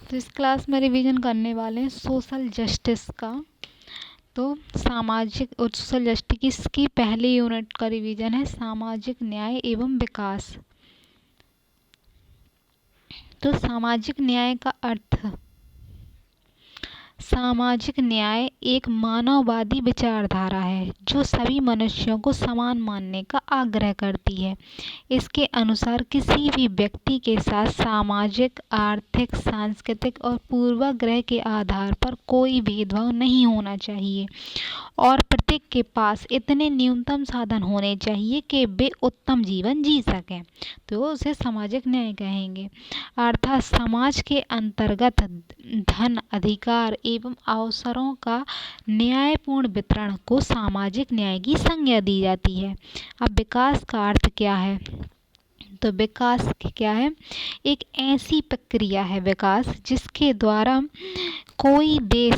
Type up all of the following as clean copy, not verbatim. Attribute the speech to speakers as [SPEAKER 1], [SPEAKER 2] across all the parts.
[SPEAKER 1] तो इस क्लास में रिवीजन करने वाले हैं सोशल जस्टिस का। तो सामाजिक और सोशल जस्टिस की पहली यूनिट का रिवीजन है सामाजिक न्याय एवं विकास। तो सामाजिक न्याय का अर्थ, सामाजिक न्याय एक मानववादी विचारधारा है जो सभी मनुष्यों को समान मानने का आग्रह करती है। इसके अनुसार किसी भी व्यक्ति के साथ सामाजिक, आर्थिक, सांस्कृतिक और पूर्वाग्रह के आधार पर कोई भेदभाव नहीं होना चाहिए और प्रत्येक के पास इतने न्यूनतम साधन होने चाहिए कि वे उत्तम जीवन जी सकें। तो उसे सामाजिक न्याय कहेंगे। अर्थात समाज के अंतर्गत धन, अधिकार एवं अवसरों का न्यायपूर्ण वितरण को सामाजिक न्याय की संज्ञा दी जाती है। अब विकास का अर्थ क्या है? तो विकास क्या है? एक ऐसी प्रक्रिया है विकास जिसके द्वारा कोई देश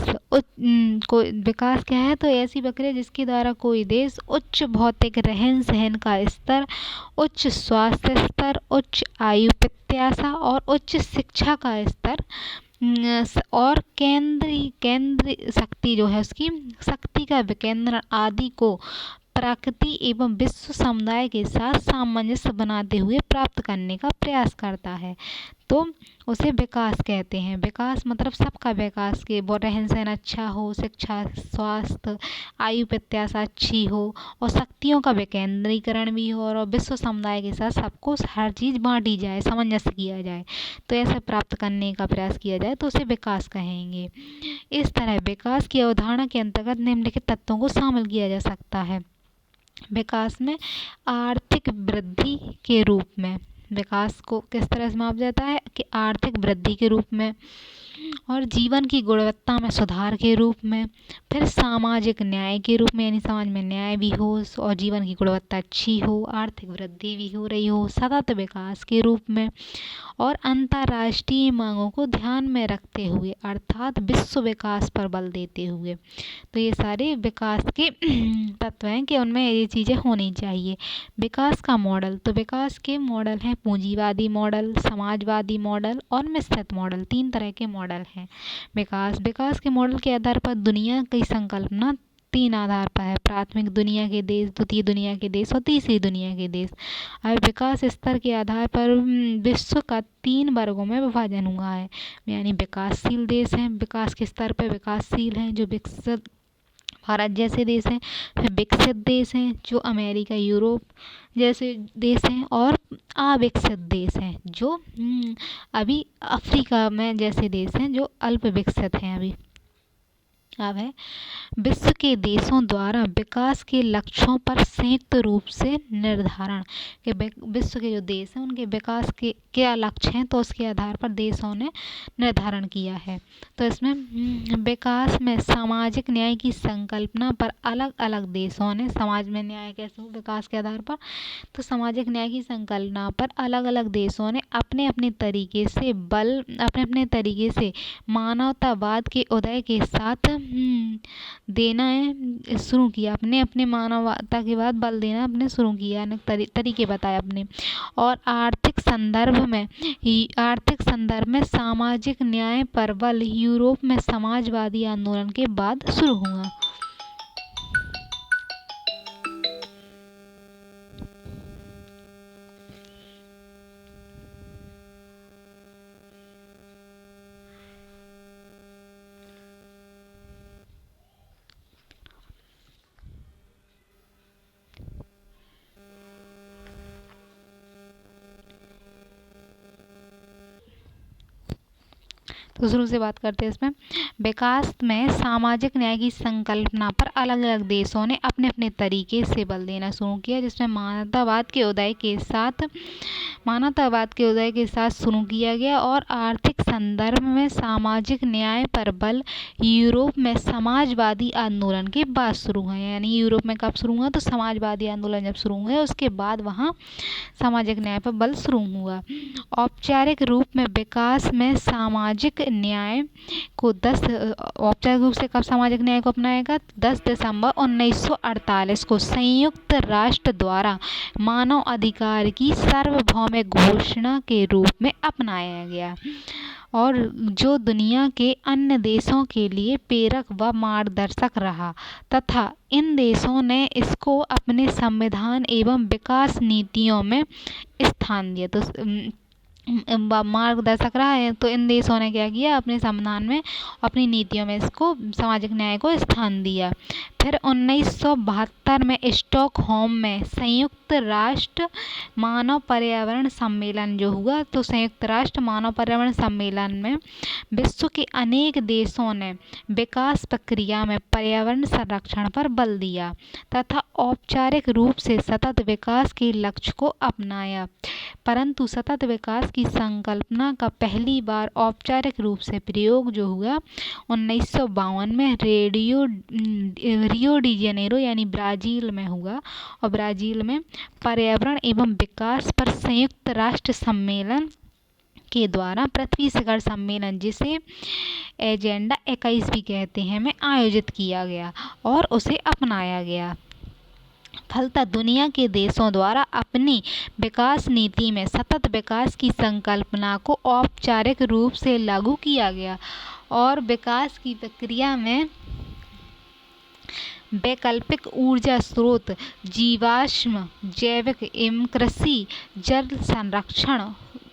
[SPEAKER 1] विकास क्या है? तो ऐसी प्रक्रिया जिसके द्वारा कोई देश उच्च भौतिक रहन सहन का स्तर, उच्च स्वास्थ्य स्तर, उच्च आयु प्रत्याशा और उच्च शिक्षा का स्तर और केंद्र शक्ति जो है उसकी शक्ति का विकेंद्रण आदि को प्रकृति एवं विश्व समुदाय के साथ सामंजस्य बनाते हुए प्राप्त करने का प्रयास करता है। तो उसे विकास कहते हैं। विकास मतलब सबका विकास, के वो रहन सहन अच्छा हो, शिक्षा, स्वास्थ्य, आयु प्रत्याशा अच्छी हो और शक्तियों का विकेंद्रीकरण भी हो और विश्व समुदाय के साथ सबको हर चीज़ बांटी जाए, सामंजस्य किया जाए, तो ऐसे प्राप्त करने का प्रयास किया जाए तो उसे विकास कहेंगे। इस तरह विकास की अवधारणा के अंतर्गत निम्नलिखित तत्वों को शामिल किया जा सकता है। विकास में आर्थिक वृद्धि के रूप में, विकास को किस तरह से मापा जाता है कि आर्थिक वृद्धि के रूप में, और जीवन की गुणवत्ता में सुधार के रूप में, फिर सामाजिक न्याय के रूप में, यानी समाज में न्याय भी हो और जीवन की गुणवत्ता अच्छी हो, आर्थिक वृद्धि भी हो रही हो, सतत विकास के रूप में, और अंतर्राष्ट्रीय मांगों को ध्यान में रखते हुए अर्थात विश्व विकास पर बल देते हुए। तो ये सारे विकास के तत्व हैं कि उनमें ये चीज़ें होनी चाहिए। विकास का मॉडल, तो विकास के मॉडल हैं पूंजीवादी मॉडल, समाजवादी मॉडल और मिश्रित मॉडल। 3 तरह के मॉडल हैं। विकास के मॉडल के आधार पर दुनिया की संकल्पना 3 आधार पर है: प्राथमिक दुनिया के देश, द्वितीय दुनिया के देश और तीसरी दुनिया के देश। अब विकास स्तर के आधार पर विश्व का 3 वर्गों में विभाजन हुआ है, यानी विकासशील देश हैं, विकास के स्तर पर विकासशील हैं जो विकसित भारत जैसे देश हैं, फिर विकसित देश हैं जो अमेरिका, यूरोप जैसे देश हैं, और अविकसित देश हैं जो अभी अफ्रीका में जैसे देश हैं जो अल्प विकसित हैं अभी। अब है विश्व के देशों द्वारा विकास के लक्ष्यों पर संयुक्त रूप से निर्धारण, कि विश्व के जो देश हैं उनके विकास के क्या लक्ष्य हैं तो उसके आधार पर देशों ने निर्धारण किया है। तो इसमें विकास में सामाजिक न्याय की संकल्पना पर अलग अलग देशों ने, समाज में न्याय कैसे हो विकास के आधार पर, तो सामाजिक न्याय की संकल्पना पर अलग अलग देशों ने अपने अपने तरीके से मानवतावाद के उदय के साथ देना है शुरू किया, अपने अपने मानवता के बाद बल देना अपने शुरू किया, तरीके बताए अपने। और आर्थिक संदर्भ में सामाजिक न्याय पर बल यूरोप में समाजवादी आंदोलन के बाद शुरू हुआ। तो शुरू से बात करते हैं इसमें। विकास में सामाजिक न्याय की संकल्पना पर अलग अलग देशों ने अपने अपने तरीके से बल देना शुरू किया, जिसमें मानवतावाद के उदय के साथ शुरू किया गया। और आर्थिक संदर्भ में सामाजिक न्याय पर बल यूरोप में समाजवादी आंदोलन के बाद शुरू हुआ, यानी यूरोप में कब शुरू हुआ? तो समाजवादी आंदोलन जब शुरू हुए उसके बाद वहाँ सामाजिक न्याय पर बल शुरू हुआ। औपचारिक रूप में विकास में सामाजिक न्याय को औपचारिक रूप से कब सामाजिक न्याय को अपनाएगा? 10 दिसंबर 1948 को संयुक्त राष्ट्र द्वारा मानव अधिकार की सार्वभौमिक घोषणा के रूप में अपनाया गया। और जो दुनिया के अन्य देशों के लिए प्रेरक व मार्गदर्शक रहा तथा इन देशों ने इसको अपने संविधान एवं विकास नीतियों में स्थान दिया। तो मार्गदर्शक रहा है, तो इन देशों ने क्या किया, अपने संविधान में, अपनी नीतियों में इसको सामाजिक न्याय को स्थान दिया। फिर 1972 में स्टॉकहोम में संयुक्त राष्ट्र मानव पर्यावरण सम्मेलन जो हुआ, तो संयुक्त राष्ट्र मानव पर्यावरण सम्मेलन में विश्व के अनेक देशों ने विकास प्रक्रिया में पर्यावरण संरक्षण पर बल दिया तथा औपचारिक रूप से सतत विकास के लक्ष्य को अपनाया। परंतु सतत विकास की संकल्पना का पहली बार औपचारिक रूप से प्रयोग जो हुआ 1952 में रियो डी जेनेरो यानी ब्राज़ील में हुआ। और ब्राज़ील में पर्यावरण एवं विकास पर संयुक्त राष्ट्र सम्मेलन के द्वारा पृथ्वी शिखर सम्मेलन, जिसे एजेंडा 21 भी कहते हैं, में आयोजित किया गया और उसे अपनाया गया। फलतः दुनिया के देशों द्वारा अपनी विकास नीति में सतत विकास की संकल्पना को औपचारिक रूप से लागू किया गया और विकास की प्रक्रिया में वैकल्पिक ऊर्जा स्रोत, जीवाश्म, जैविक एवं कृषि, जल संरक्षण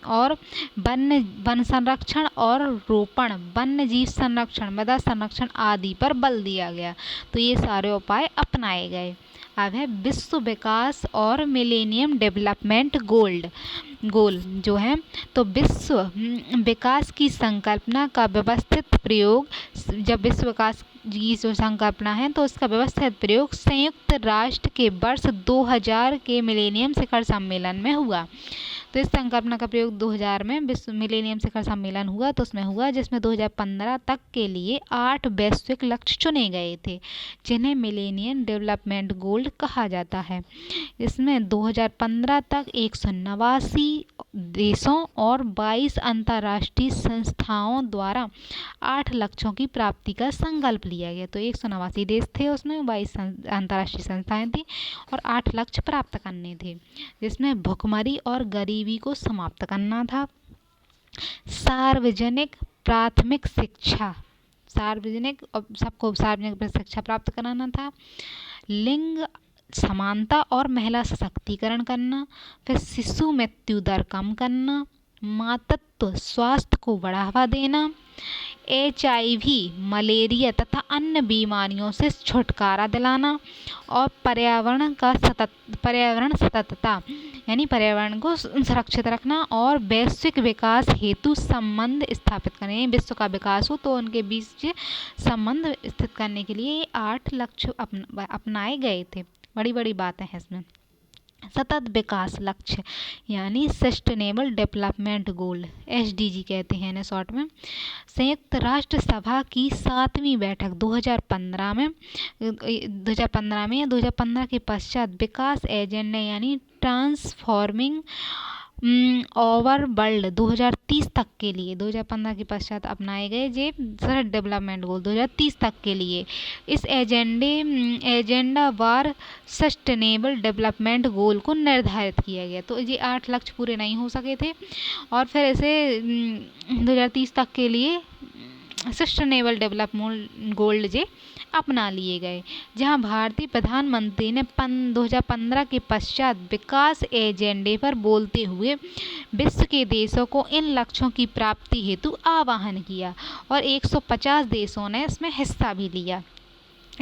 [SPEAKER 1] और वन संरक्षण और रोपण, वन्य जीव संरक्षण, मृदा संरक्षण आदि पर बल दिया गया। तो ये सारे उपाय अपनाए गए। अब है विश्व विकास और मिलेनियम डेवलपमेंट गोल जो है, तो विश्व विकास की संकल्पना का व्यवस्थित प्रयोग, जब विश्व विकास की जो संकल्पना है तो उसका व्यवस्थित प्रयोग संयुक्त राष्ट्र के वर्ष 2000 के मिलेनियम शिखर सम्मेलन में हुआ। तो इस संकल्पना का प्रयोग 2000 में विश्व मिलेनियम शिखर सम्मेलन हुआ, तो उसमें हुआ जिसमें 2015 तक के लिए 8 वैश्विक लक्ष्य चुने गए थे, जिन्हें मिलेनियम डेवलपमेंट गोल कहा जाता है। इसमें 2015 तक 189 देशों और 22 अंतर्राष्ट्रीय संस्थाओं द्वारा 8 लक्ष्यों की प्राप्ति का संकल्प लिया गया। तो 189 देश थे, उसमें 22 अंतर्राष्ट्रीय संस्थाएं थी और 8 लक्ष्य प्राप्त करने थे, जिसमें भुखमरी और गरीबी को समाप्त करना था, सार्वजनिक प्राथमिक शिक्षा, सार्वजनिक और सबको सार्वजनिक शिक्षा प्राप्त कराना था, लिंग समानता और महिला सशक्तिकरण करना, फिर शिशु मृत्यु दर कम करना, मातृत्व स्वास्थ्य को बढ़ावा देना, HIV, मलेरिया तथा अन्य बीमारियों से छुटकारा दिलाना और पर्यावरण सततता यानी पर्यावरण को सुरक्षित रखना और वैश्विक विकास हेतु संबंध स्थापित करें। विश्व का विकास हो तो उनके बीच संबंध स्थित करने के लिए 8 लक्ष्य अपनाए गए थे। बड़ी बड़ी बातें हैं इसमें। सतत विकास लक्ष्य यानी सस्टेनेबल डेवलपमेंट गोल, SDG कहते हैं इन्हें शॉर्ट में। संयुक्त राष्ट्र सभा की 7वीं बैठक 2015 में या 2015 के पश्चात विकास एजेंडा यानी ट्रांसफॉर्मिंग ओवर वर्ल्ड 2030 तक के लिए, 2015 के पश्चात अपनाए गए जे सतत डेवलपमेंट गोल 2030 तक के लिए इस एजेंडा वार सस्टेनेबल डेवलपमेंट गोल को निर्धारित किया गया। तो ये 8 लक्ष्य पूरे नहीं हो सके थे और फिर इसे 2030 तक के लिए सस्टेनेबल डेवलपमेंट गोल जे अपना लिए गए, जहां भारतीय प्रधानमंत्री ने 2015 के पश्चात विकास एजेंडे पर बोलते हुए विश्व के देशों को इन लक्ष्यों की प्राप्ति हेतु आह्वान किया और 150 देशों ने इसमें हिस्सा भी लिया।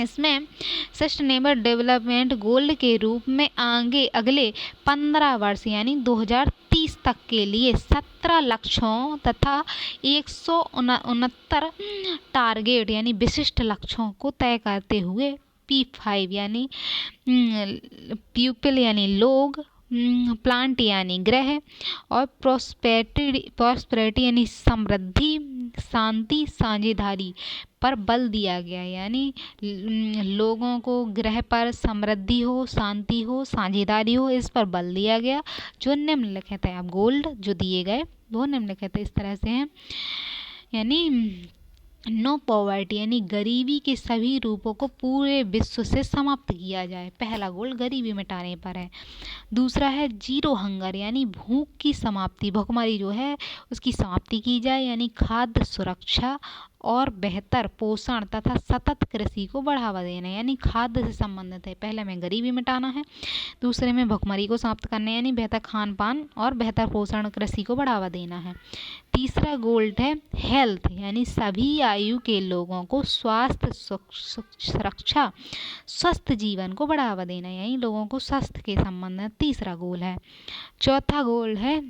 [SPEAKER 1] इसमें सस्टेनेबल डेवलपमेंट गोल के रूप में अगले 15 वर्ष यानी 2030 तक के लिए 17 लक्ष्यों तथा 169 टारगेट यानी विशिष्ट लक्ष्यों को तय करते हुए P5 यानी पीपल यानी लोग, प्लांट यानी ग्रह और प्रॉस्पेरिटी यानी समृद्धि, शांति, साझेदारी पर बल दिया गया। यानी लोगों को ग्रह पर समृद्धि हो, शांति हो, साझेदारी हो, इस पर बल दिया गया। जो निम्नलिखित है, अब गोल्ड जो दिए गए वो निम्नलिखित इस तरह से हैं, यानी नो पॉवर्टी यानी गरीबी के सभी रूपों को पूरे विश्व से समाप्त किया जाए। पहला गोल गरीबी मिटाने पर है। दूसरा है जीरो हंगर यानी भूख की समाप्ति, भूखमरी जो है उसकी समाप्ति की जाए, यानी खाद्य सुरक्षा और बेहतर पोषण तथा सतत कृषि को बढ़ावा देना, यानी खाद्य से संबंधित है। पहले में गरीबी मिटाना है, दूसरे में भुखमरी को समाप्त करना यानी बेहतर खान पान और बेहतर पोषण कृषि को बढ़ावा देना है। तीसरा गोल है हेल्थ यानी सभी आयु के लोगों को स्वास्थ्य सुरक्षा स्वस्थ जीवन को बढ़ावा देना, यानी लोगों को स्वास्थ्य के संबंध में तीसरा गोल है। चौथा गोल है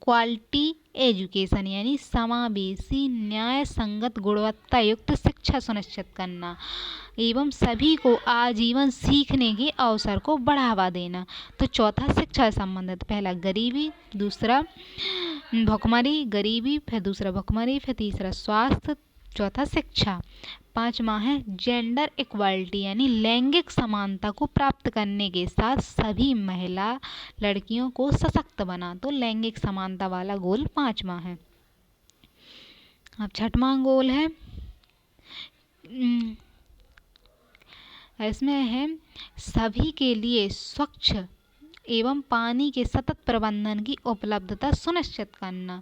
[SPEAKER 1] क्वालिटी एजुकेशन यानी समावेशी न्याय संगत गुणवत्ता युक्त शिक्षा सुनिश्चित करना एवं सभी को आजीवन सीखने के अवसर को बढ़ावा देना। तो चौथा शिक्षा से संबंधित, पहला गरीबी, दूसरा भुखमरी, गरीबी, फिर दूसरा भुखमरी, फिर तीसरा स्वास्थ्य, चौथा शिक्षा। पांचवा है जेंडर इक्वालिटी यानी लैंगिक समानता को प्राप्त करने के साथ सभी महिला लड़कियों को सशक्त बना। तो लैंगिक समानता वाला गोल पांचवा है। अब छठवां गोल है, इसमें है सभी के लिए स्वच्छ एवं पानी के सतत प्रबंधन की उपलब्धता सुनिश्चित करना।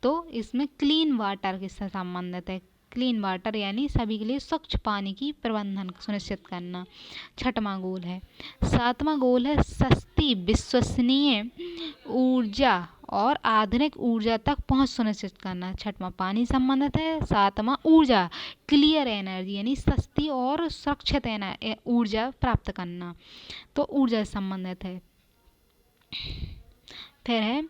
[SPEAKER 1] तो इसमें क्लीन वाटर के साथ संबंधित है। क्लीन वाटर यानी सभी के लिए स्वच्छ पानी की प्रबंधन सुनिश्चित करना, छठवां गोल है। सातवां गोल है सस्ती विश्वसनीय ऊर्जा और आधुनिक ऊर्जा तक पहुंच सुनिश्चित करना, छठवां पानी संबंधित है। सातवां ऊर्जा क्लियर एनर्जी यानी सस्ती और सुरक्षित ऊर्जा प्राप्त करना, तो ऊर्जा संबंधित है। फिर है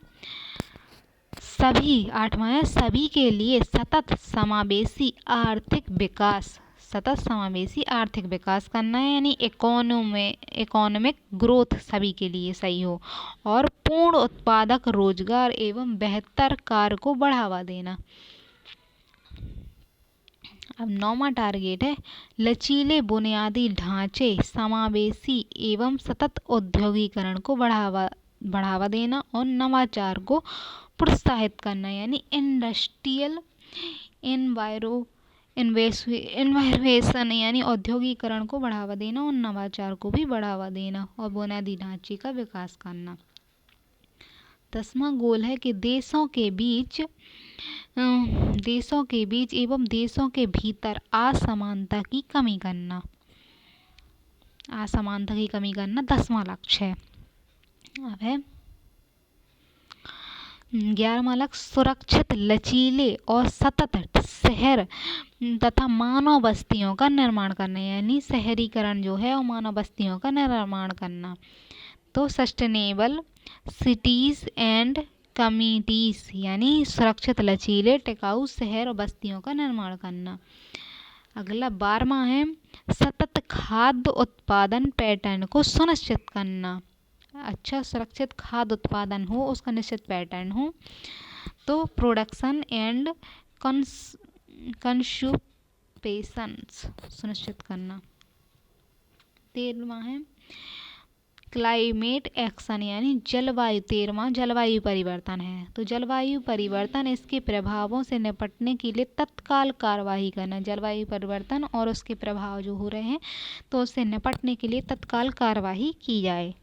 [SPEAKER 1] सभी, आठवां है सभी के लिए सतत समावेशी आर्थिक विकास, सतत समावेशी आर्थिक विकास करना है, यानी इकोनॉमिक ग्रोथ सभी के लिए सही हो और पूर्ण उत्पादक रोजगार एवं बेहतर कार्य को बढ़ावा देना। अब नौवां टारगेट है लचीले बुनियादी ढांचे समावेशी एवं सतत औद्योगिकरण को बढ़ावा देना और नवाचार को प्रोत्साहित करना, यानी इंडस्ट्रियल इन्वेस्टिगेशन यानी औद्योगिकरण को बढ़ावा देना और नवाचार को भी बढ़ावा देना और बुनियादी ढांचे का विकास करना। 10वां गोल है कि देशों के बीच एवं देशों के भीतर असमानता की कमी करना, 10वां लक्ष्य है। अब है 11वां लक्ष्य सुरक्षित लचीले और सतत शहर तथा मानव बस्तियों का निर्माण करना, यानी शहरीकरण जो है और मानव बस्तियों का निर्माण करना। तो सस्टेनेबल सिटीज एंड कम्युनिटीज यानी सुरक्षित लचीले टिकाऊ शहर और बस्तियों का निर्माण करना। अगला 12वां है सतत खाद्य उत्पादन पैटर्न को सुनिश्चित करना, अच्छा सुरक्षित खाद्य उत्पादन हो, उसका निश्चित पैटर्न हो। तो प्रोडक्शन एंड कंज्यूमेशन सुनिश्चित करना। 13वां है क्लाइमेट एक्शन यानी जलवायु, 13वां जलवायु परिवर्तन है। तो जलवायु परिवर्तन इसके प्रभावों से निपटने के लिए तत्काल कार्रवाई करना, जलवायु परिवर्तन और उसके प्रभाव जो हो रहे हैं तो उससे निपटने के लिए तत्काल कार्रवाई की जाए।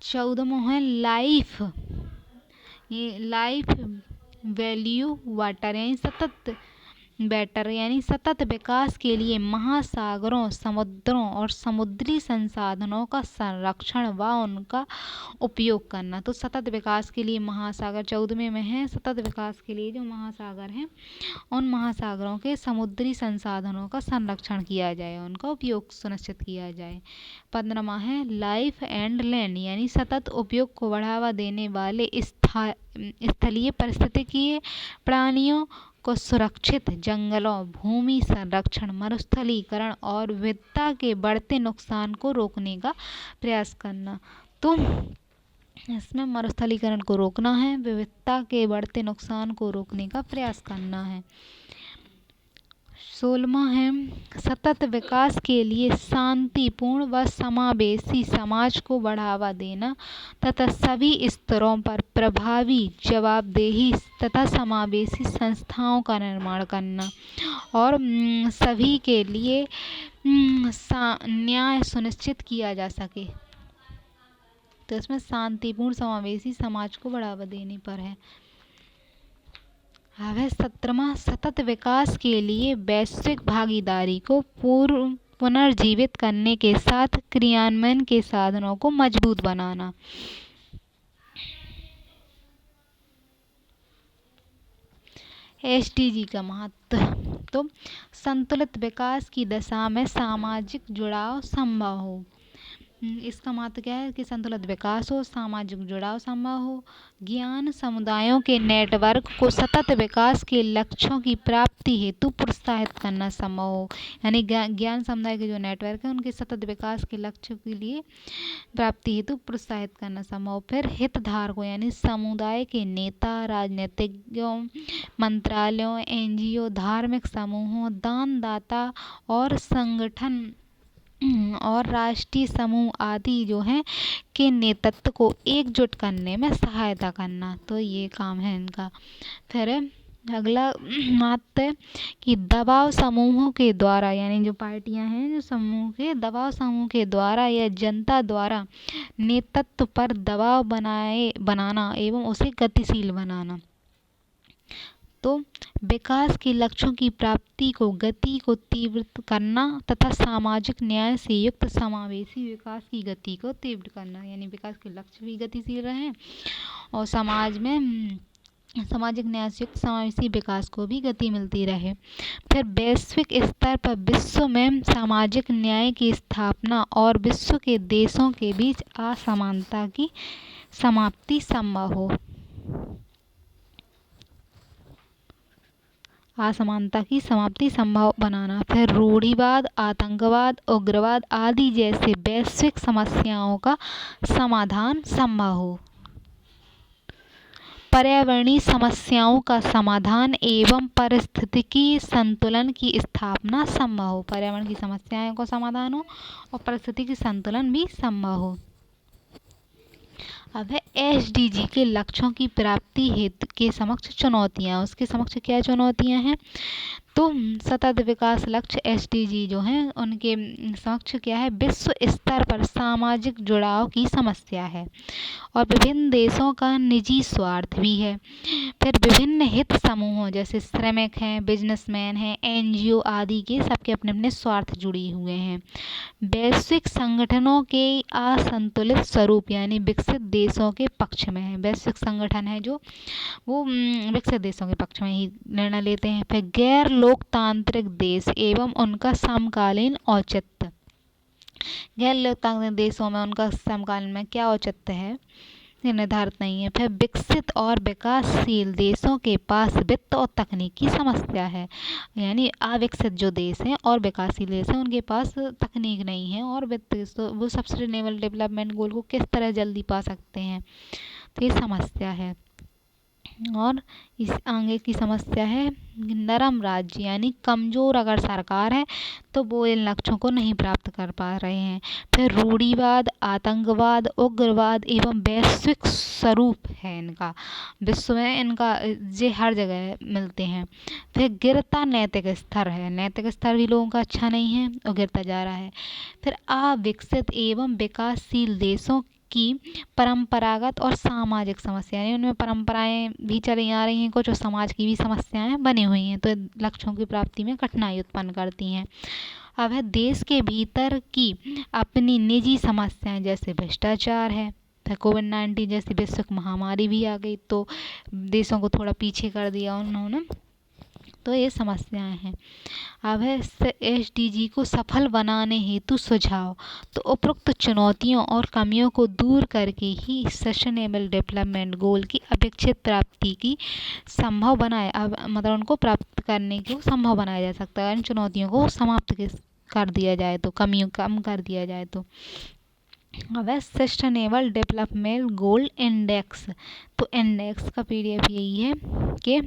[SPEAKER 1] 14वां है लाइफ वैल्यू वाटर यानी सतत विकास के लिए महासागरों, समुद्रों और समुद्री संसाधनों का संरक्षण व उनका उपयोग करना। तो सतत विकास के लिए महासागर 14वें में है, सतत विकास के लिए जो महासागर हैं उन महासागरों के समुद्री संसाधनों का संरक्षण किया जाए, उनका उपयोग सुनिश्चित किया जाए। 15वां है लाइफ एंड लैंड यानी सतत उपयोग को बढ़ावा देने वाले स्थलीय पारिस्थितिकीय प्राणियों को सुरक्षित जंगलों, भूमि संरक्षण, मरुस्थलीकरण और विविधता के बढ़ते नुकसान को रोकने का प्रयास करना। तो इसमें मरुस्थलीकरण को रोकना है, विविधता के बढ़ते नुकसान को रोकने का प्रयास करना है। 16वां है सतत विकास के लिए शांतिपूर्ण व समावेशी समाज को बढ़ावा देना तथा सभी स्तरों पर प्रभावी, जवाबदेही तथा समावेशी संस्थाओं का निर्माण करना और सभी के लिए न्याय सुनिश्चित किया जा सके। तो इसमें शांतिपूर्ण समावेशी समाज को बढ़ावा देने पर है। अब है 17वां सतत विकास के लिए वैश्विक भागीदारी को पुनर्जीवित करने के साथ क्रियान्वयन के साधनों को मजबूत बनाना। एसडीजी का महत्व, तो संतुलित विकास की दशा में सामाजिक जुड़ाव संभव हो। इसका महत्व क्या है कि संतुलित विकास हो, सामाजिक जुड़ाव संभव हो, ज्ञान समुदायों के नेटवर्क को सतत विकास के लक्ष्यों की प्राप्ति हेतु प्रोत्साहित करना संभव हो। यानी ज्ञान समुदाय के जो नेटवर्क है उनके सतत विकास के लक्ष्यों के लिए प्राप्ति हेतु प्रोत्साहित करना संभव। फिर हितधारकों यानी समुदाय के नेता, राजनीतिज्ञों, मंत्रालयों, एनजीओ, धार्मिक समूहों, दानदाता और संगठन और राष्ट्रीय समूह आदि जो हैं के नेतृत्व को एकजुट करने में सहायता करना। तो ये काम है इनका। फिर अगला महत्व है कि दबाव समूहों के द्वारा, यानी जो पार्टियां हैं जो समूह के दबाव समूह के द्वारा या जनता द्वारा नेतृत्व पर दबाव बनाना एवं उसे गतिशील बनाना। तो विकास के लक्ष्यों की प्राप्ति को गति को तीव्र करना तथा सामाजिक न्याय से युक्त समावेशी विकास की गति को तीव्र करना। यानी विकास के लक्ष्य भी गतिशील रहें और समाज में सामाजिक न्याय से युक्त समावेशी विकास को भी गति मिलती रहे। फिर वैश्विक स्तर पर विश्व में सामाजिक न्याय की स्थापना और विश्व के देशों के बीच असमानता की समाप्ति संभव हो। असमानता की समाप्ति संभव बनाना। फिर रूढ़िवाद, आतंकवाद, उग्रवाद आदि जैसे वैश्विक समस्याओं का समाधान संभव हो। पर्यावरणीय समस्याओं का समाधान एवं पारिस्थितिकी संतुलन की स्थापना संभव हो। पर्यावरण की समस्याओं का समाधान हो और पारिस्थितिकी संतुलन भी संभव हो। अब है एसडीजी के लक्ष्यों की प्राप्ति हेतु के समक्ष चुनौतियां। उसके समक्ष क्या चुनौतियां हैं? तो सतत विकास लक्ष्य एसडीजी जो हैं उनके समक्ष क्या है? विश्व स्तर पर सामाजिक जुड़ाव की समस्या है और विभिन्न देशों का निजी स्वार्थ भी है। फिर विभिन्न हित समूहों जैसे श्रमिक हैं, बिजनेसमैन हैं, एनजीओ आदि के सबके अपने अपने स्वार्थ जुड़े हुए हैं। वैश्विक संगठनों के असंतुलित स्वरूप यानी विकसित देशों के पक्ष में है। वैश्विक संगठन है जो वो विकसित देशों के पक्ष में ही निर्णय लेते हैं। फिर गैर लोकतांत्रिक देश एवं उनका समकालीन औचित्य। गैर लोकतांत्रिक देशों में उनका समकालीन में क्या औचित्य है ये निर्धारित नहीं है। फिर विकसित और विकासशील देशों के पास वित्त और तकनीक की समस्या है। यानी अविकसित जो देश हैं और विकासशील देश हैं उनके पास तकनीक नहीं है और वित्त, तो वो सस्टेनेबल डेवलपमेंट गोल को किस तरह जल्दी पा सकते हैं, तो ये समस्या है। और इस आगे की समस्या है नरम राज्य यानी कमज़ोर अगर सरकार है तो वो इन लक्ष्यों को नहीं प्राप्त कर पा रहे हैं। फिर रूढ़िवाद, आतंकवाद, उग्रवाद एवं वैश्विक स्वरूप है इनका, विश्व में इनका ये हर जगह मिलते हैं। फिर गिरता नैतिक स्तर है, नैतिक स्तर भी लोगों का अच्छा नहीं है और गिरता जा रहा है। फिर अविकसित एवं विकासशील देशों की परंपरागत और सामाजिक समस्याएं, उनमें परंपराएं भी चली आ रही हैं कुछ और समाज की भी समस्याएं बनी हुई हैं, तो लक्ष्यों की प्राप्ति में कठिनाई उत्पन्न करती हैं। अब है देश के भीतर की अपनी निजी समस्याएं जैसे भ्रष्टाचार है। फिर कोविड-19 जैसी वैश्विक महामारी भी आ गई तो देशों को थोड़ा पीछे कर दिया उन्होंने, तो ये समस्याएं हैं। अब है एसडीजी को सफल बनाने हेतु सुझाव। तो उपरोक्त चुनौतियों और कमियों को दूर करके ही सस्टेनेबल डेवलपमेंट गोल की अपेक्षित प्राप्ति की संभव बनाए, अब मतलब उनको प्राप्त करने को संभव बनाया जा सकता है। इन चुनौतियों को समाप्त कर दिया जाए तो, कमियों कम कर दिया जाए तो। अब है सस्टेनेबल डेवलपमेंट गोल इंडेक्स। तो इंडेक्स का PDF यही है कि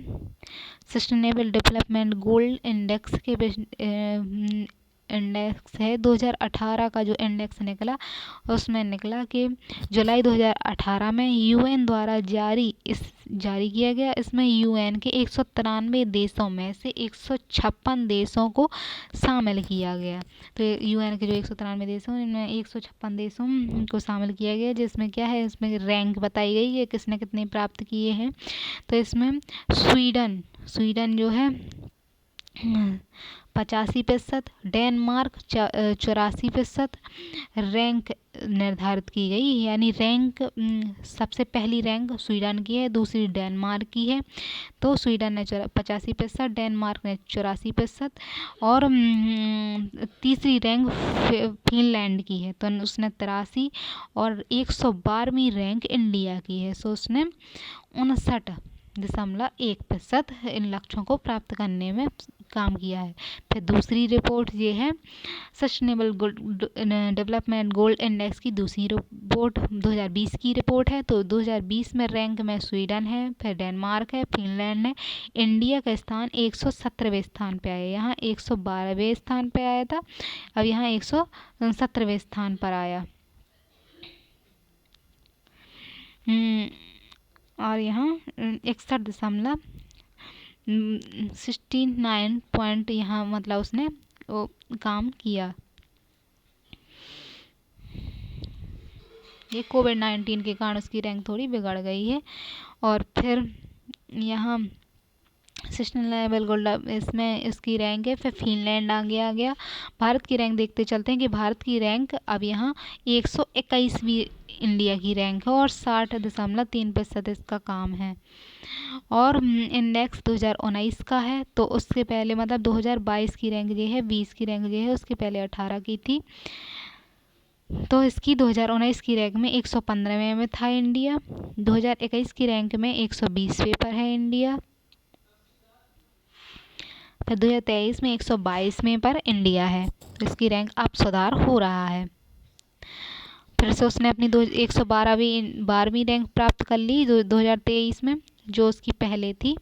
[SPEAKER 1] सस्टेनेबल डेवलपमेंट गोल इंडेक्स के इंडेक्स है 2018 का जो इंडेक्स निकला, उसमें निकला कि जुलाई 2018 में UN द्वारा जारी किया गया। इसमें UN के 193 देशों में से 156 देशों को शामिल किया गया। तो UN के जो 193 देश हैं इनमें 156 देशों को शामिल किया गया, जिसमें क्या है, इसमें रैंक बताई गई है किसने कितने प्राप्त किए हैं। तो इसमें स्वीडन जो है 85%, डेनमार्क 84% रैंक निर्धारित की गई। यानी रैंक सबसे पहली रैंक स्वीडन की है, दूसरी डेनमार्क की है। तो स्वीडन ने 85%, डेनमार्क ने 84% और तीसरी रैंक फिनलैंड की है, तो उसने 83 और 112वीं रैंक इंडिया की है। सो उसने 59.1% इन लक्ष्यों को प्राप्त करने में काम किया है। फिर दूसरी रिपोर्ट ये है सस्टेनेबल डेवलपमेंट गोल इंडेक्स की दूसरी रिपोर्ट 2020 की रिपोर्ट है। तो 2020 में रैंक में स्वीडन है, फिर डेनमार्क है, फिनलैंड है। इंडिया का स्थान 117वें स्थान पे आया, यहाँ 112वें स्थान पे आया था, अब यहाँ 117वें स्थान पर आया। और यहाँ 61.69 पॉइंट यहाँ मतलब उसने काम किया। ये कोविड-19 के कारण उसकी रैंक थोड़ी बिगड़ गई है। और फिर यहाँ सस्टेनेबल गोल्ड इसमें इसकी रैंक है। फिर फिनलैंड आगे आ गया। भारत की रैंक देखते चलते हैं कि भारत की रैंक अब यहाँ 121वीं इंडिया की रैंक है और 60.3% इसका काम है। और इंडेक्स 2019 का है, तो उसके पहले मतलब 2022 की रैंक ये है, 20 की रैंक ये है, उसके पहले 18 की थी। तो इसकी 2019 की रैंक में 115वें में था इंडिया, 2021 की रैंक में 120वें पर है इंडिया, फिर 2023 में 122वें पर इंडिया है। तो इसकी रैंक अब सुधार हो रहा है। फिर से उसने अपनी 112वीं रैंक प्राप्त कर ली 2023 में, जो उसकी पहले थी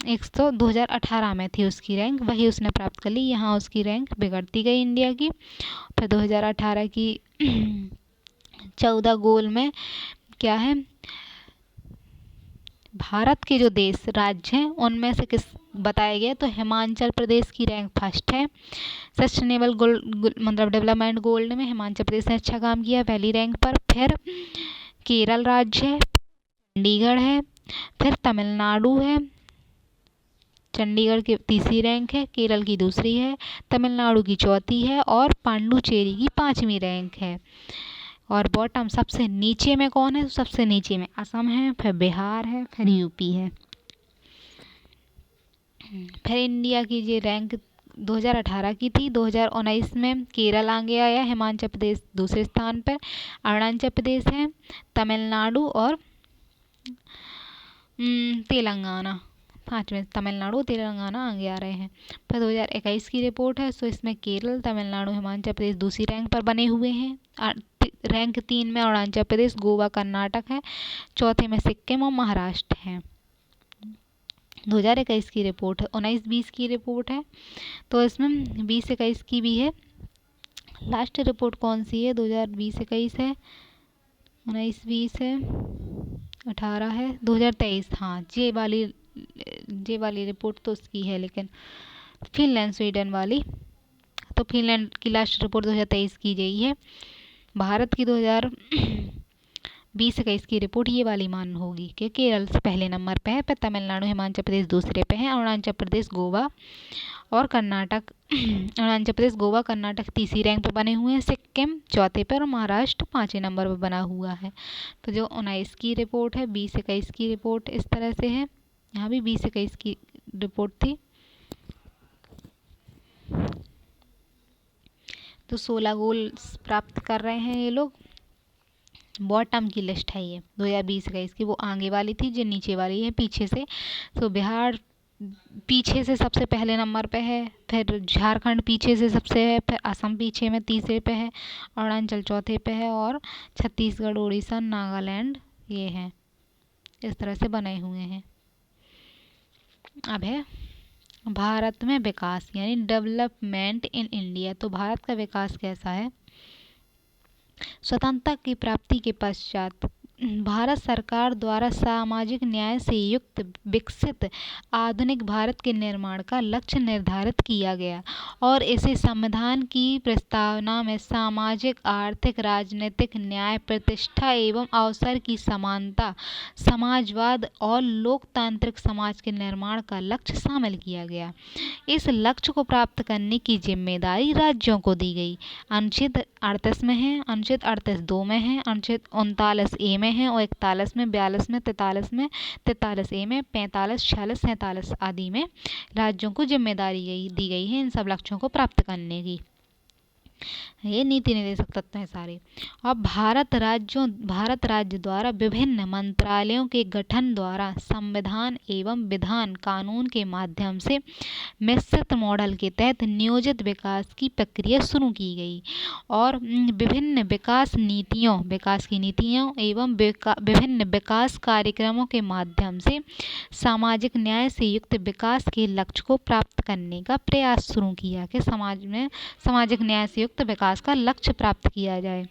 [SPEAKER 1] 2018 में थी उसकी रैंक, वही उसने प्राप्त कर ली। यहाँ उसकी रैंक बिगड़ती गई इंडिया की। फिर 2018 की 14 गोल में क्या है, भारत के जो देश राज्य हैं उनमें से किस बताया गया, तो हिमाचल प्रदेश की रैंक फर्स्ट है। सस्टेनेबल गोल्ड मतलब डेवलपमेंट गोल्ड में हिमाचल प्रदेश ने अच्छा काम किया पहली रैंक पर। फिर केरल राज्य है, चंडीगढ़ है, फिर तमिलनाडु है, चंडीगढ़ की तीसरी रैंक है, केरल की दूसरी है, तमिलनाडु की चौथी है और पांडुचेरी की 5वीं रैंक है। और बॉटम सबसे नीचे में कौन है, तो सबसे नीचे में असम है, फिर बिहार है, फिर यूपी है। फिर इंडिया की ये रैंक 2018 की थी, 2019 में केरल आगे आया, हिमाचल प्रदेश दूसरे स्थान पर, अरुणाचल प्रदेश है, तमिलनाडु और तेलंगाना 5वें, तमिलनाडु तेलंगाना आगे आ रहे हैं। फिर 2021 की रिपोर्ट है, सो इसमें केरल, तमिलनाडु, हिमाचल प्रदेश दूसरी रैंक पर बने हुए हैं। रैंक 3 में अरुणाचल प्रदेश, गोवा, कर्नाटक है, चौथे में सिक्किम और महाराष्ट्र है। 2021 की रिपोर्ट है, 19-20 की रिपोर्ट है, तो इसमें 20-21 की भी है। लास्ट रिपोर्ट कौन सी है, 2020-21 है, 19-20 है, 18 है, 2023, हाँ ये वाली रिपोर्ट तो उसकी है, लेकिन फिनलैंड स्वीडन वाली, तो फिनलैंड की लास्ट रिपोर्ट 2023 की गई है। भारत की 2020-21 की रिपोर्ट ये वाली मान होगी कि केरल से पहले नंबर पे है, फिर तमिलनाडु, हिमाचल प्रदेश दूसरे पे है, अरुणाचल प्रदेश, गोवा और कर्नाटक अरुणाचल प्रदेश, गोवा, कर्नाटक तीसरी रैंक पर बने हुए हैं, सिक्किम चौथे पर और महाराष्ट्र 5वें नंबर पर बना हुआ है। तो जो 19 की रिपोर्ट है, 20-21 की रिपोर्ट इस तरह से है, यहाँ भी 20-21 की रिपोर्ट थी। तो 16 गोल प्राप्त कर रहे हैं ये लोग। बॉटम की लिस्ट है ये 2020-21 की, वो आगे वाली थी, जो नीचे वाली है पीछे से। तो बिहार पीछे से सबसे पहले नंबर पे है, फिर झारखंड पीछे से सबसे है, फिर असम पीछे में तीसरे पे है, अरुणाचल चौथे पे है और छत्तीसगढ़, उड़ीसा, नागालैंड ये हैं। इस तरह से बने हुए हैं। अब है भारत में विकास यानी डेवलपमेंट इन इंडिया। तो भारत का विकास कैसा है? स्वतंत्रता की प्राप्ति के पश्चात भारत सरकार द्वारा सामाजिक न्याय से युक्त विकसित आधुनिक भारत के निर्माण का लक्ष्य निर्धारित किया गया और इसे संविधान की प्रस्तावना में सामाजिक, आर्थिक, राजनीतिक न्याय, प्रतिष्ठा एवं अवसर की समानता, समाजवाद और लोकतांत्रिक समाज के निर्माण का लक्ष्य शामिल किया गया। इस लक्ष्य को प्राप्त करने की जिम्मेदारी राज्यों को दी गई। अनुच्छेद 38 में है, अनुच्छेद 38(2) में है, अनुच्छेद 39(a) में है और 41 में, 42 में, 43 में, 43(a) में, 45, 46, 47 आदि में राज्यों को जिम्मेदारी दी गई है इन सब लक्ष्यों को प्राप्त करने की। ये नीति निर्देशक तत्व हैं सारे। और भारत राज्य द्वारा विभिन्न मंत्रालयों के गठन द्वारा संविधान एवं विधान कानून के माध्यम से मिश्रित मॉडल के तहत नियोजित विकास की प्रक्रिया शुरू की गई और विभिन्न विकास की नीतियों एवं विभिन्न विकास कार्यक्रमों के माध्यम से सामाजिक न्याय से युक्त विकास के लक्ष्य को प्राप्त करने का प्रयास शुरू किया कि समाज में सामाजिक न्याय से युक्त विकास का लक्ष्य प्राप्त किया जाए।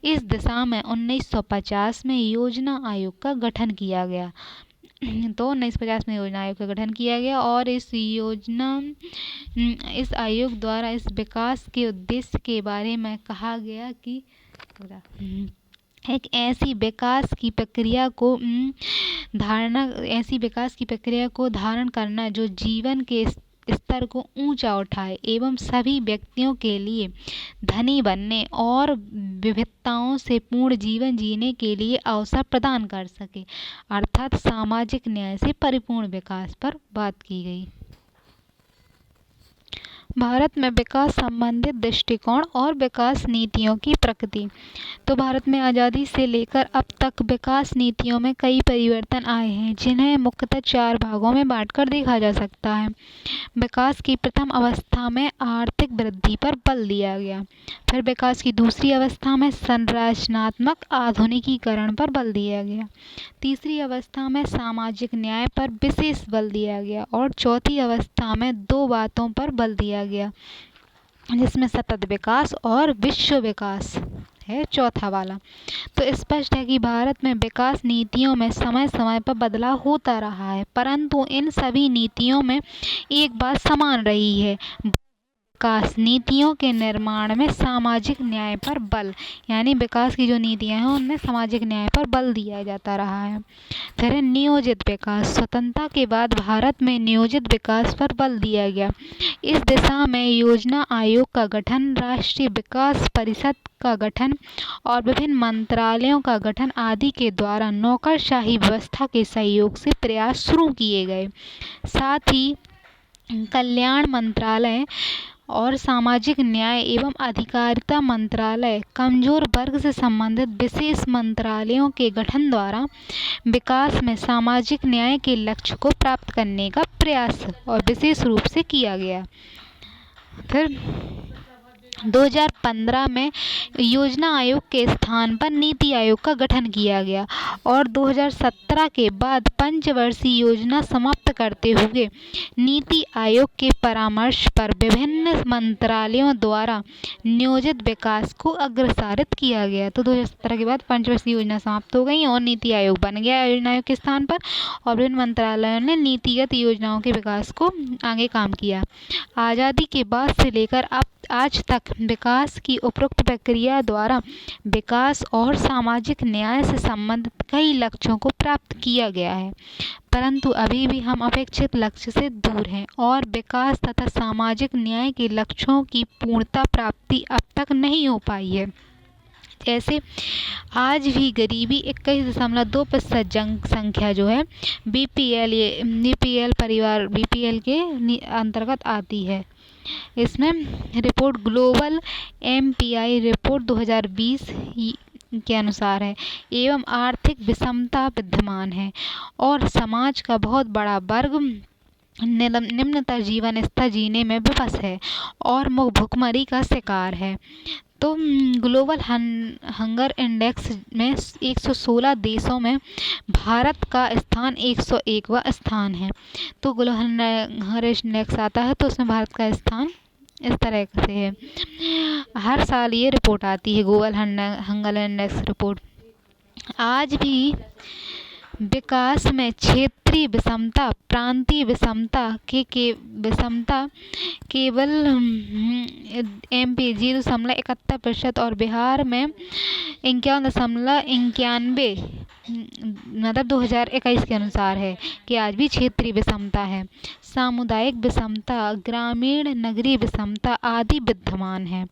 [SPEAKER 1] इस दिशा में 1950 में योजना आयोग का गठन किया गया। तो 1950 में योजना आयोग का गठन किया गया और इस आयोग द्वारा इस विकास के उद्देश्य के बारे में कहा गया कि एक ऐसी विकास की प्रक्रिया को धारण करना जो जीवन के स्तर को ऊंचा उठाए एवं सभी व्यक्तियों के लिए धनी बनने और विविधताओं से पूर्ण जीवन जीने के लिए अवसर प्रदान कर सके, अर्थात सामाजिक न्याय से परिपूर्ण विकास पर बात की गई। भारत में विकास संबंधित दृष्टिकोण और विकास नीतियों की प्रकृति। तो भारत में आज़ादी से लेकर अब तक विकास नीतियों में कई परिवर्तन आए हैं जिन्हें मुख्यतः 4 भागों में बांटकर देखा जा सकता है। विकास की प्रथम अवस्था में आर्थिक वृद्धि पर बल दिया गया, फिर विकास की दूसरी अवस्था में संरचनात्मक आधुनिकीकरण पर बल दिया गया, तीसरी अवस्था में सामाजिक न्याय पर विशेष बल दिया गया और चौथी अवस्था में 2 बातों पर बल दिया गया जिसमें सतत विकास और विश्व विकास है चौथा वाला। तो स्पष्ट है कि भारत में विकास नीतियों में समय समय पर बदलाव होता रहा है, परंतु इन सभी नीतियों में एक बात समान रही है, विकास नीतियों के निर्माण में सामाजिक न्याय पर बल, यानी विकास की जो नीतियां हैं उनमें सामाजिक न्याय पर बल दिया जाता रहा है। फिर नियोजित विकास। स्वतंत्रता के बाद भारत में नियोजित विकास पर बल दिया गया। इस दिशा में योजना आयोग का गठन, राष्ट्रीय विकास परिषद का गठन और विभिन्न मंत्रालयों का गठन आदि के द्वारा नौकरशाही व्यवस्था के सहयोग से प्रयास शुरू किए गए। साथ ही कल्याण मंत्रालय और सामाजिक न्याय एवं अधिकारिता मंत्रालय, कमजोर वर्ग से संबंधित विशेष मंत्रालयों के गठन द्वारा विकास में सामाजिक न्याय के लक्ष्य को प्राप्त करने का प्रयास और विशेष रूप से किया गया। फिर 2015 में योजना आयोग के स्थान पर नीति आयोग का गठन किया गया और 2017 के बाद पंचवर्षीय योजना समाप्त करते हुए नीति आयोग के परामर्श पर विभिन्न मंत्रालयों द्वारा नियोजित विकास को अग्रसारित किया गया। तो 2017 के बाद पंचवर्षीय योजना समाप्त हो गई और नीति आयोग बन गया योजना आयोग के स्थान पर और विभिन्न मंत्रालयों ने नीतिगत योजनाओं के विकास को आगे काम किया। आज़ादी के बाद से लेकर अब आज तक विकास की उपरोक्त प्रक्रिया द्वारा विकास और सामाजिक न्याय से संबंधित कई लक्ष्यों को प्राप्त किया गया है, परंतु अभी भी हम अपेक्षित लक्ष्य से दूर हैं और विकास तथा सामाजिक न्याय के लक्ष्यों की पूर्णता प्राप्ति अब तक नहीं हो पाई है। जैसे आज भी गरीबी 21.2% जनसंख्या जो है बीपीएल परिवार के अंतर्गत आती है। इसमें रिपोर्ट ग्लोबल एमपीआई रिपोर्ट 2020 के अनुसार है एवं आर्थिक विषमता विद्यमान है और समाज का बहुत बड़ा वर्ग निम्नतर जीवन स्तर जीने में विवश है और भुखमरी का शिकार है। तो ग्लोबल हंगर इंडेक्स में 116 देशों में भारत का स्थान 101वां स्थान है। तो ग्लोबल हंगर इंडेक्स आता है तो उसमें भारत का स्थान इस तरह से है। हर साल ये रिपोर्ट आती है, ग्लोबल हंगर इंडेक्स रिपोर्ट। आज भी विकास में क्षेत्रीय विषमता, प्रांतीय विषमता विषमता केवल MP 0.71% और बिहार में 51.91 मतलब 2021 के अनुसार है कि आज भी क्षेत्रीय विषमता है। सामुदायिक विषमता, ग्रामीण नगरीय विषमता आदि विद्यमान है।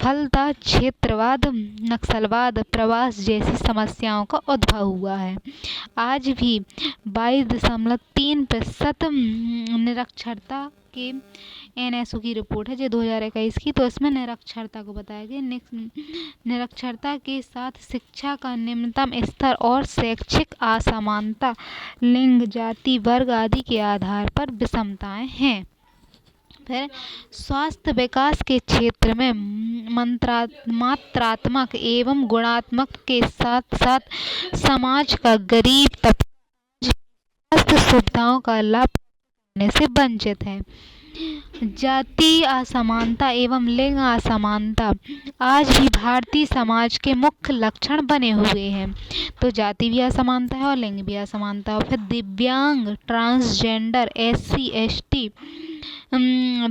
[SPEAKER 1] फलतः क्षेत्रवाद, नक्सलवाद, प्रवास जैसी समस्याओं का उद्भव हुआ है। आज भी 22.3% निरक्षरता के NSO की रिपोर्ट है जो 2021 की, तो इसमें निरक्षरता को बताया गया। निरक्षरता के साथ शिक्षा का निम्नतम स्तर और शैक्षिक असमानता, लिंग, जाति, वर्ग आदि के आधार पर विषमताएं हैं। फिर स्वास्थ्य विकास के क्षेत्र में मात्रात्मक एवं गुणात्मक के साथ साथ समाज का गरीब तबका स्वास्थ्य सुविधाओं का लाभ पाने से वंचित है। जाति असमानता एवं लिंग असमानता आज भी भारतीय समाज के मुख्य लक्षण बने हुए हैं। तो जाति भी असमानता है और लिंग भी असमानता है। फिर दिव्यांग, ट्रांसजेंडर, SC ST,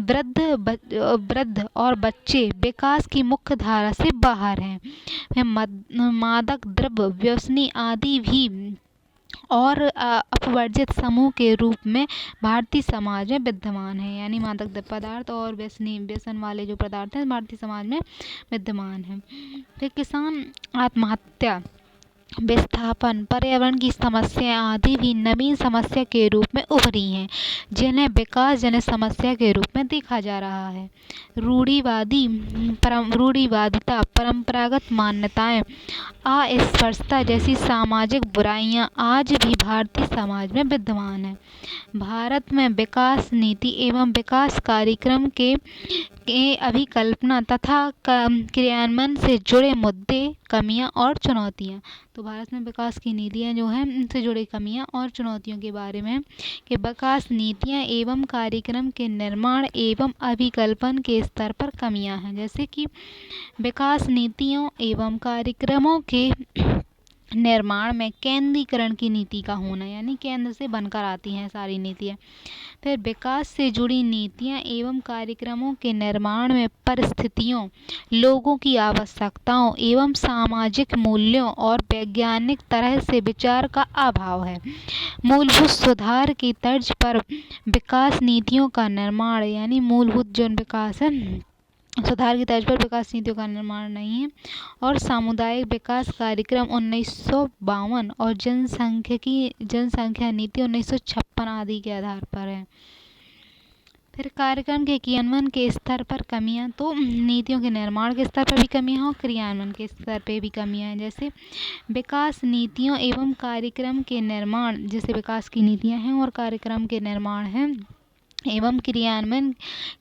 [SPEAKER 1] वृद्ध और बच्चे विकास की मुख्य धारा से बाहर हैं। मादक द्रव्य व्यसनी आदि भी और अपवर्जित समूह के रूप में भारतीय समाज में विद्यमान है। यानी मादक द्रव्य पदार्थ और व्यसन वाले जो पदार्थ हैं भारतीय समाज में विद्यमान है। फिर किसान आत्महत्या, विस्थापन, पर्यावरण की समस्या आदि भी नवीन समस्या के रूप में उभरी हैं, जिन्हें विकासजनक समस्या के रूप में देखा जा रहा है। रूढ़िवादिता, परंपरागत मान्यताएं, अस्पृश्यता जैसी सामाजिक बुराइयां आज भी भारतीय समाज में विद्यमान है। भारत में विकास नीति एवं विकास कार्यक्रम के अभिकल्पना तथा क्रियान्वयन से जुड़े मुद्दे, कमियां और चुनौतियां। तो भारत में विकास की नीतियां जो हैं उनसे जुड़ी कमियां और चुनौतियों के बारे में कि विकास नीतियां एवं कार्यक्रम के निर्माण एवं अभिकल्पन के स्तर पर कमियां हैं। जैसे कि विकास नीतियों एवं कार्यक्रमों के निर्माण में केंद्रीकरण की नीति का होना, यानी केंद्र से बनकर आती हैं सारी नीतियाँ। फिर विकास से जुड़ी नीतियाँ एवं कार्यक्रमों के निर्माण में परिस्थितियों, लोगों की आवश्यकताओं एवं सामाजिक मूल्यों और वैज्ञानिक तरह से विचार का अभाव है। मूलभूत सुधार की तर्ज पर विकास नीतियों का निर्माण, यानी मूलभूत जो विकास है सुधार की तर्ज पर विकास नीतियों का निर्माण नहीं है। और सामुदायिक विकास कार्यक्रम 1952 और जनसंख्या नीति 1956 आदि के आधार पर है। फिर कार्यक्रम के क्रियान्वयन के स्तर पर कमियां, तो नीतियों के निर्माण के स्तर पर भी कमियां हैं और क्रियान्वयन के स्तर पर भी कमियां हैं। जैसे विकास नीतियों एवं कार्यक्रम के निर्माण, जैसे विकास की नीतियां हैं और कार्यक्रम के निर्माण हैं एवं क्रियान्वयन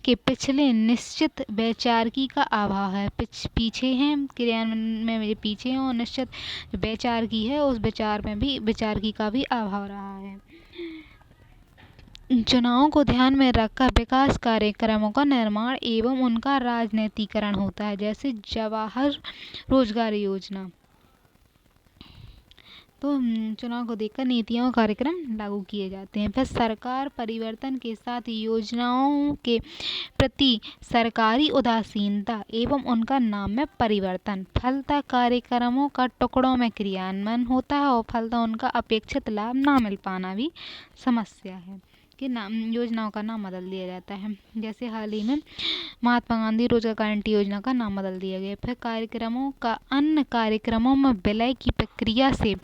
[SPEAKER 1] के पिछले निश्चित वैचारिकी का अभाव है। पीछे हैं क्रियान्वयन में पीछे हैं और निश्चित वैचारिकी है उस विचार में भी वैचारिकी का भी अभाव रहा है। चुनावों को ध्यान में रखकर विकास कार्यक्रमों का निर्माण एवं उनका राजनीतिकरण होता है। जैसे जवाहर रोजगार योजना, तो चुनाव को देखकर नीतियाँ और कार्यक्रम लागू किए जाते हैं। फिर सरकार परिवर्तन के साथ योजनाओं के प्रति सरकारी उदासीनता एवं उनका नाम में परिवर्तन, फलतः कार्यक्रमों का टुकड़ों में क्रियान्वयन होता है और फलतः उनका अपेक्षित लाभ ना मिल पाना भी समस्या है कि योजनाओं का नाम बदल दिया जाता है। जैसे हाल ही में महात्मा गांधी रोजगार गारंटी योजना का नाम बदल दिया गया। फिर कार्यक्रमों का अन्य कार्यक्रमों में विलय की प्रक्रिया से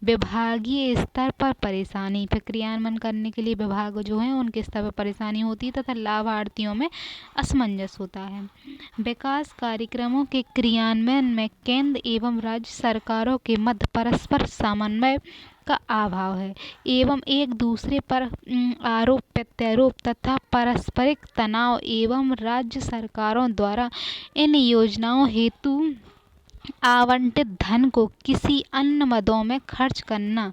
[SPEAKER 1] विभागीय स्तर पर परेशानी, फिर क्रियान्वयन करने के लिए विभाग जो है उनके स्तर पर परेशानी होती है तथा लाभार्थियों में असमंजस होता है। विकास कार्यक्रमों के क्रियान्वयन में केंद्र एवं राज्य सरकारों के मध्य परस्पर समन्वय का अभाव है एवं एक दूसरे पर आरोप प्रत्यारोप तथा पारस्परिक तनाव एवं राज्य सरकारों द्वारा इन योजनाओं हेतु आवंटित धन को किसी अन्य मदों में खर्च करना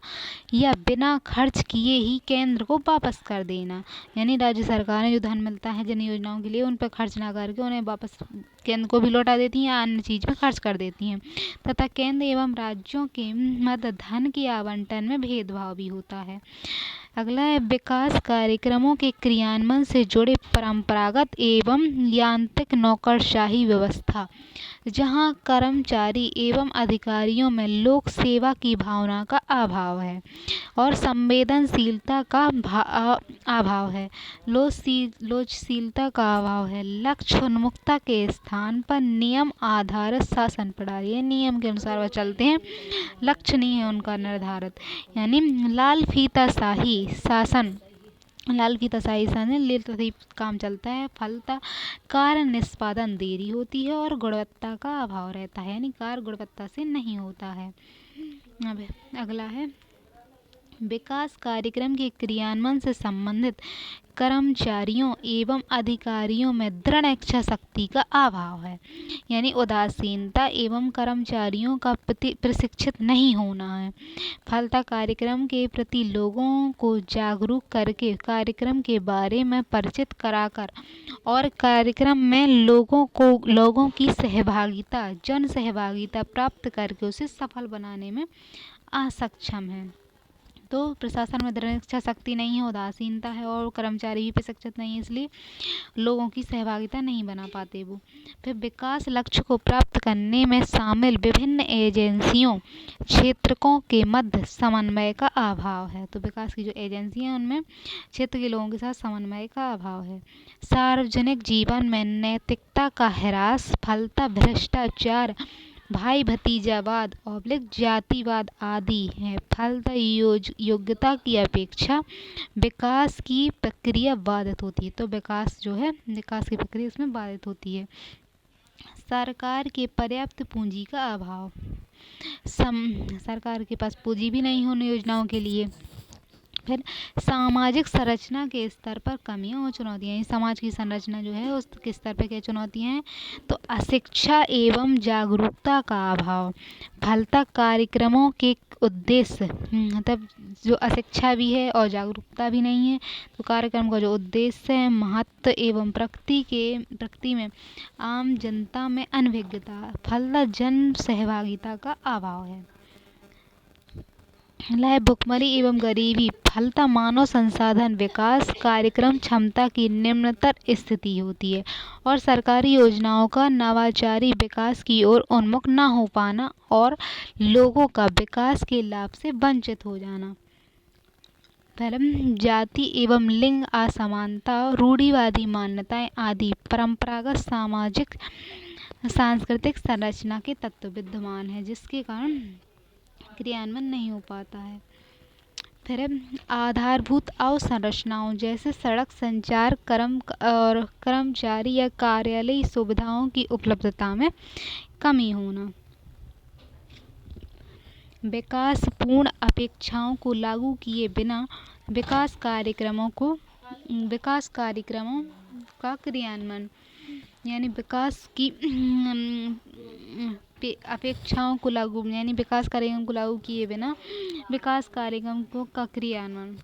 [SPEAKER 1] या बिना खर्च किए ही केंद्र को वापस कर देना। यानी राज्य सरकारें जो धन मिलता है जिन योजनाओं के लिए उन पर खर्च ना करके उन्हें वापस केंद्र को भी लौटा देती हैं या अन्य चीज़ में खर्च कर देती हैं तथा केंद्र एवं राज्यों के मध्य धन के आवंटन में भेदभाव भी होता है। अगला है विकास कार्यक्रमों के क्रियान्वयन से जुड़े परंपरागत एवं यांत्रिक नौकरशाही व्यवस्था, जहां कर्मचारी एवं अधिकारियों में लोक सेवा की भावना का अभाव है और संवेदनशीलता का अभाव है, लोचशीलता का अभाव है। लक्ष्य उन्मुखता के स्थान पर नियम आधारित शासन प्रणाली है, नियम के अनुसार वह चलते हैं, लक्ष्य नहीं है उनका निर्धारित। यानी लाल फीताशाही शासन काम चलता है, फलता कार्य निष्पादन देरी होती है और गुणवत्ता का अभाव रहता है, यानी कार्य गुणवत्ता से नहीं होता है। अब अगला है विकास कार्यक्रम के क्रियान्वयन से संबंधित कर्मचारियों एवं अधिकारियों में दृढ़ इच्छा शक्ति का अभाव है, यानी उदासीनता एवं कर्मचारियों का प्रशिक्षित नहीं होना है। फलता कार्यक्रम के प्रति लोगों को जागरूक करके कार्यक्रम के बारे में परिचित कराकर और कार्यक्रम में लोगों की सहभागिता जन सहभागिता प्राप्त करके उसे सफल बनाने में असक्षम है। तो प्रशासन में दृढ़ इच्छा शक्ति नहीं है, उदासीनता है और कर्मचारी भी प्रशिक्षित नहीं है, इसलिए लोगों की सहभागिता नहीं बना पाते वो। फिर विकास लक्ष्य को प्राप्त करने में शामिल विभिन्न एजेंसियों क्षेत्रकों के मध्य समन्वय का अभाव है। तो विकास की जो एजेंसियां हैं उनमें क्षेत्र के लोगों के साथ समन्वय का अभाव है। सार्वजनिक जीवन में नैतिकता का ह्रास, फलता भ्रष्टाचार, भाई भतीजावाद जातिवाद आदि है। फलतः योग्यता की अपेक्षा विकास की प्रक्रिया बाधित होती है। तो विकास की प्रक्रिया इसमें बाधित होती है। सरकार के पर्याप्त पूंजी का अभाव, सरकार के पास पूंजी भी नहीं होने योजनाओं के लिए। फिर सामाजिक संरचना के स्तर पर कमियां और चुनौतियां, समाज की संरचना जो है उसके स्तर पर क्या चुनौतियां हैं, तो अशिक्षा एवं जागरूकता का अभाव, फलता कार्यक्रमों के उद्देश्य मतलब जो अशिक्षा भी है और जागरूकता भी नहीं है, तो कार्यक्रम का जो उद्देश्य है महत्व एवं प्रकृति में आम जनता में अनभिज्ञता, फलता जन सहभागिता का अभाव है। भुखमरी एवं गरीबी, फलता मानव संसाधन विकास कार्यक्रम क्षमता की निम्नतर स्थिति होती है और सरकारी योजनाओं का नवाचारी विकास की ओर उन्मुख न हो पाना और लोगों का विकास के लाभ से वंचित हो जाना। धर्म, जाति एवं लिंग असमानता, रूढ़िवादी मान्यताएं आदि परंपरागत सामाजिक सांस्कृतिक संरचना के तत्व विद्यमान है जिसके कारण क्रियान्वयन नहीं हो पाता है। फिर आधारभूत अवसंरचनाओं जैसे सड़क, संचार, कर्मचारी या कार्यालयी सुविधाओं की उपलब्धता में कमी होना। विकासपूर्ण अपेक्षाओं को लागू किए बिना विकास कार्यक्रमों का क्रियान्वयन, यानी विकास कार्यक्रम को लागू किए बिना विकास कार्यक्रम का क्रियान्वयन।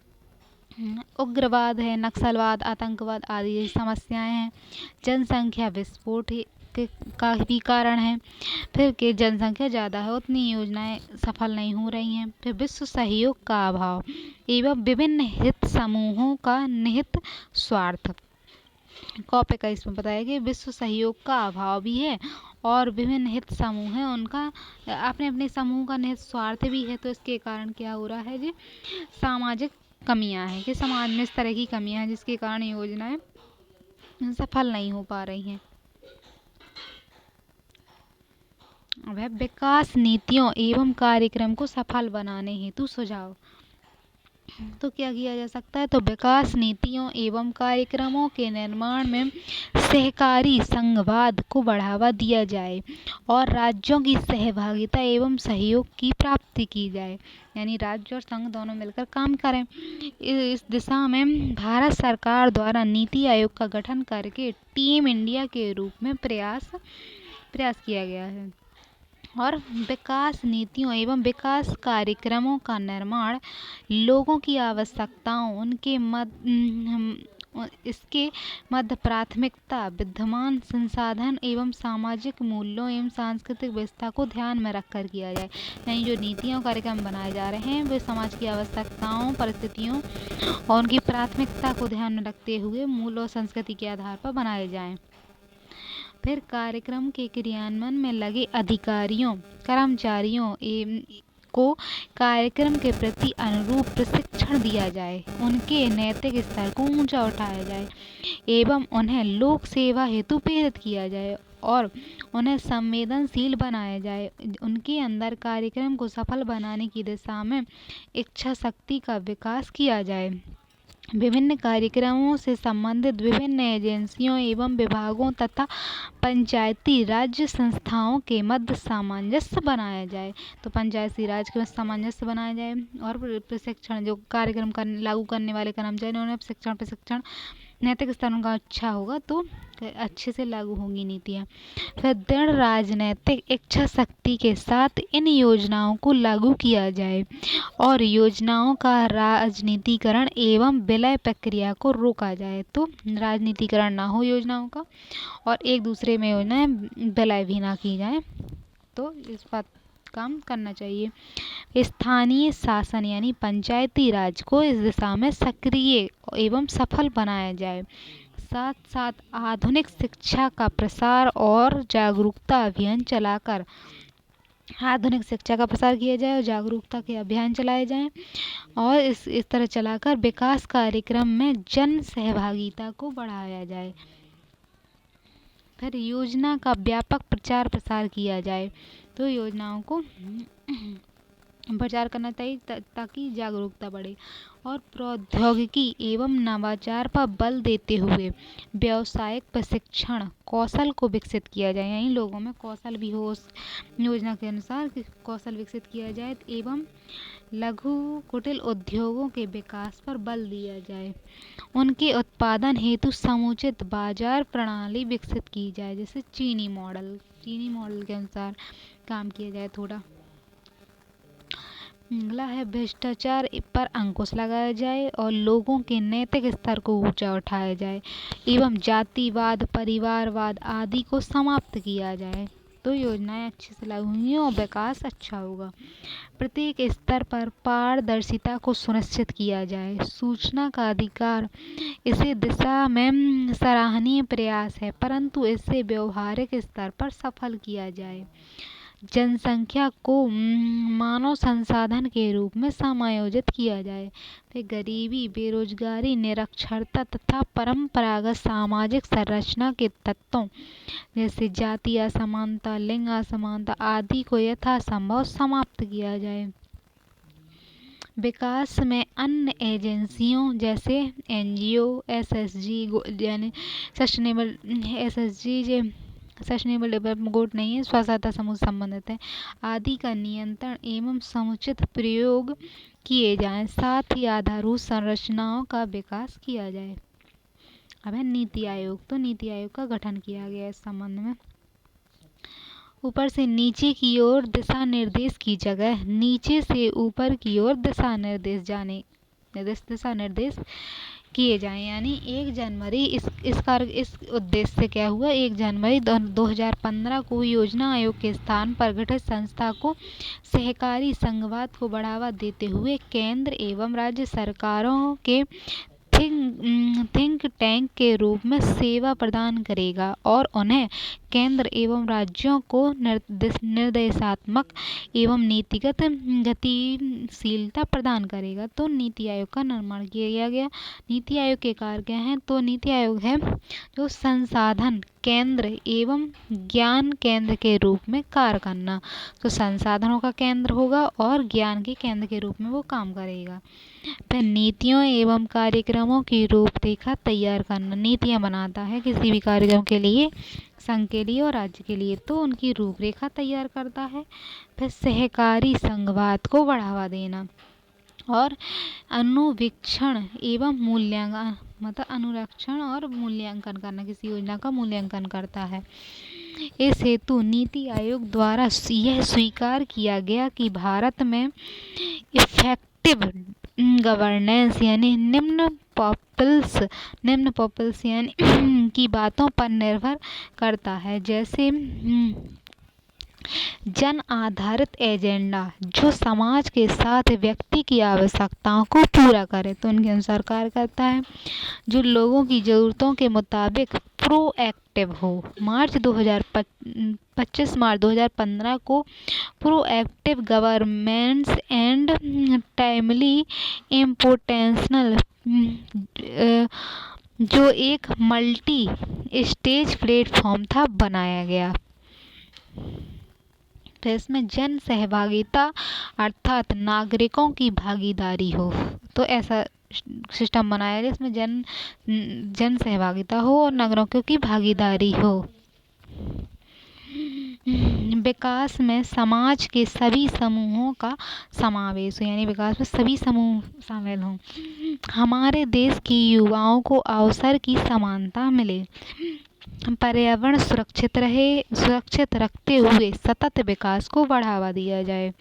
[SPEAKER 1] उग्रवाद है, नक्सलवाद, आतंकवाद आदि जैसी समस्याएं हैं। जनसंख्या विस्फोट का भी कारण है। फिर कि जनसंख्या ज़्यादा है उतनी योजनाएं सफल नहीं हो रही हैं। फिर विश्व सहयोग का अभाव एवं विभिन्न हित समूहों का निहित स्वार्थ। कॉपी का इसमें बताया कि विश्व सहयोग का अभाव भी है और विभिन्न हित समूह हैं उनका अपने अपने समूह का निहित स्वार्थ भी है। तो इसके कारण क्या हो रहा है जी, सामाजिक कमियां हैं कि समाज में इस तरह की कमियां हैं जिसके कारण योजनाएं सफल नहीं हो पा रही हैं। विकास नीतियों एवं कार्यक्रम को सफल बनाने हेतु सुझाव। तो क्या किया जा सकता है, तो विकास नीतियों एवं कार्यक्रमों के निर्माण में सहकारी संघवाद को बढ़ावा दिया जाए और राज्यों की सहभागिता एवं सहयोग की प्राप्ति की जाए, यानी राज्य और संघ दोनों मिलकर काम करें। इस दिशा में भारत सरकार द्वारा नीति आयोग का गठन करके टीम इंडिया के रूप में प्रयास किया गया है। और विकास नीतियों एवं विकास कार्यक्रमों का निर्माण लोगों की आवश्यकताओं इसके मध्य प्राथमिकता विद्यमान संसाधन एवं सामाजिक मूल्यों एवं सांस्कृतिक व्यवस्था को ध्यान में रखकर किया जाए, यानी जो नीतियों कार्यक्रम बनाए जा रहे हैं वे समाज की आवश्यकताओं परिस्थितियों और उनकी प्राथमिकता को ध्यान में रखते हुए मूल और संस्कृति के आधार पर बनाए जाएं। फिर कार्यक्रम के क्रियान्वयन में लगे अधिकारियों कर्मचारियों को कार्यक्रम के प्रति अनुरूप प्रशिक्षण दिया जाए, उनके नैतिक स्तर को ऊंचा उठाया जाए एवं उन्हें लोक सेवा हेतु प्रेरित किया जाए और उन्हें संवेदनशील बनाया जाए। उनके अंदर कार्यक्रम को सफल बनाने की दिशा में इच्छा शक्ति का विकास किया जाए। विभिन्न कार्यक्रमों से संबंधित विभिन्न एजेंसियों एवं विभागों तथा पंचायती राज्य संस्थाओं के मध्य सामंजस्य बनाया जाए, तो पंचायती राज के मध्य सामंजस्य बनाया जाए और प्रशिक्षण जो कार्यक्रम लागू करने वाले कर्मचारी उन्हें प्रशिक्षण नैतिक स्तर उनका अच्छा होगा तो अच्छे से लागू होंगी नीतियाँ। फिर दृढ़ राजनैतिक इच्छा शक्ति के साथ इन योजनाओं को लागू किया जाए और योजनाओं का राजनीतिकरण एवं विलय प्रक्रिया को रोका जाए, तो राजनीतिकरण ना हो योजनाओं का और एक दूसरे में योजनाएं विलय भी ना की जाए, तो इस बात काम करना चाहिए। स्थानीय शासन यानी पंचायती राज को इस दिशा में सक्रिय एवं सफल बनाया जाए। साथ साथ आधुनिक शिक्षा का प्रसार और जागरूकता अभियान चलाकर आधुनिक शिक्षा का प्रसार किया जाए और जागरूकता के अभियान चलाए जाएं और इस तरह चलाकर विकास कार्यक्रम में जन सहभागिता को बढ़ाया जाए। फिर योजना का व्यापक प्रचार प्रसार किया जाए, तो योजनाओं को प्रचार करना चाहिए ताकि जागरूकता बढ़े और प्रौद्योगिकी एवं नवाचार पर बल देते हुए व्यावसायिक प्रशिक्षण कौशल को विकसित किया जाए, यानी लोगों में कौशल भी हो उस योजना के अनुसार कौशल विकसित किया जाए एवं लघु कुटिल उद्योगों के विकास पर बल दिया जाए। उनके उत्पादन हेतु समुचित बाजार प्रणाली विकसित की जाए, जैसे चीनी मॉडल के अनुसार काम किया जाए। थोड़ा अगला है भ्रष्टाचार पर अंकुश लगाया जाए और लोगों के नैतिक स्तर को ऊंचा उठाया जाए एवं जातिवाद परिवारवाद आदि को समाप्त किया जाए, तो योजनाएं अच्छे से लागू होंगी और विकास अच्छा होगा। प्रत्येक स्तर पर पारदर्शिता को सुनिश्चित किया जाए। सूचना का अधिकार इसी दिशा में सराहनीय प्रयास है, परंतु इसे व्यवहारिक स्तर पर सफल किया जाए। जनसंख्या को मानव संसाधन के रूप में समायोजित किया जाए। फिर गरीबी बेरोजगारी निरक्षरता तथा परंपरागत सामाजिक संरचना के तत्वों जैसे जाति असमानता लिंग असमानता आदि को यथासंभव समाप्त किया जाए। विकास में अन्य एजेंसियों जैसे NGO SSG यानी सस्टेनेबल डेवलपमेंट गोल नहीं है, स्व सहायता समूह संबंधित है आदि का नियंत्रण एवं समुचित प्रयोग किए जाएं, साथ ही आधारभूत संरचनाओं का विकास किया जाए। अब है नीति आयोग, तो नीति आयोग का गठन किया गया इस संबंध में। ऊपर से नीचे की ओर दिशा निर्देश की जगह नीचे से ऊपर की ओर दिशा निर्देश किए जाएं, यानी 1 जनवरी इस उद्देश्य से क्या हुआ, 1 जनवरी 2015 को योजना आयोग के स्थान पर गठित संस्था को सहकारी संघवाद को बढ़ावा देते हुए केंद्र एवं राज्य सरकारों के थिंक टैंक के रूप में सेवा प्रदान करेगा और उन्हें केंद्र एवं राज्यों को निर्देशात्मक एवं नीतिगत गतिशीलता प्रदान करेगा। तो नीति आयोग का निर्माण किया गया। नीति आयोग के कार्य क्या हैं, तो नीति आयोग है जो संसाधन केंद्र एवं ज्ञान केंद्र के रूप में कार्य करना, तो संसाधनों का केंद्र होगा और ज्ञान के केंद्र के रूप में वो काम करेगा। फिर नीतियों एवं कार्यक्रमों की रूपरेखा तैयार करना, नीतियाँ बनाता है किसी भी कार्यक्रम के लिए, संघ के लिए और राज्य के लिए, तो उनकी रूपरेखा तैयार करता है। फिर सहकारी संघवाद को बढ़ावा देना और अनुवीक्षण एवं मूल्यांकन, मतलब अनुरक्षण और मूल्यांकन करना, किसी योजना का मूल्यांकन करता है। इस हेतु नीति आयोग द्वारा यह स्वीकार किया गया कि भारत में इफेक्टिव गवर्नेंस यानी निम्न पॉपुल्स यानी की बातों पर निर्भर करता है, जैसे जन आधारित एजेंडा जो समाज के साथ व्यक्ति की आवश्यकताओं को पूरा करे, तो उनके अनुसार कार्य करता है। जो लोगों की ज़रूरतों के मुताबिक प्रोएक्टिव हो। 25 मार्च 2015 को प्रोएक्टिव गवर्नेंस एंड टाइमली इम्पोर्टेंशनल जो एक मल्टी स्टेज प्लेटफॉर्म था बनाया गया। तो इसमें जन सहभागिता अर्थात नागरिकों की भागीदारी हो, तो ऐसा सिस्टम बनाया गया इसमें जन सहभागिता हो और नागरिकों की भागीदारी हो। विकास में समाज के सभी समूहों का समावेश हो, यानी विकास में सभी समूह शामिल हों। हमारे देश की युवाओं को अवसर की समानता मिले। पर्यावरण सुरक्षित रखते हुए सतत विकास को बढ़ावा दिया जाए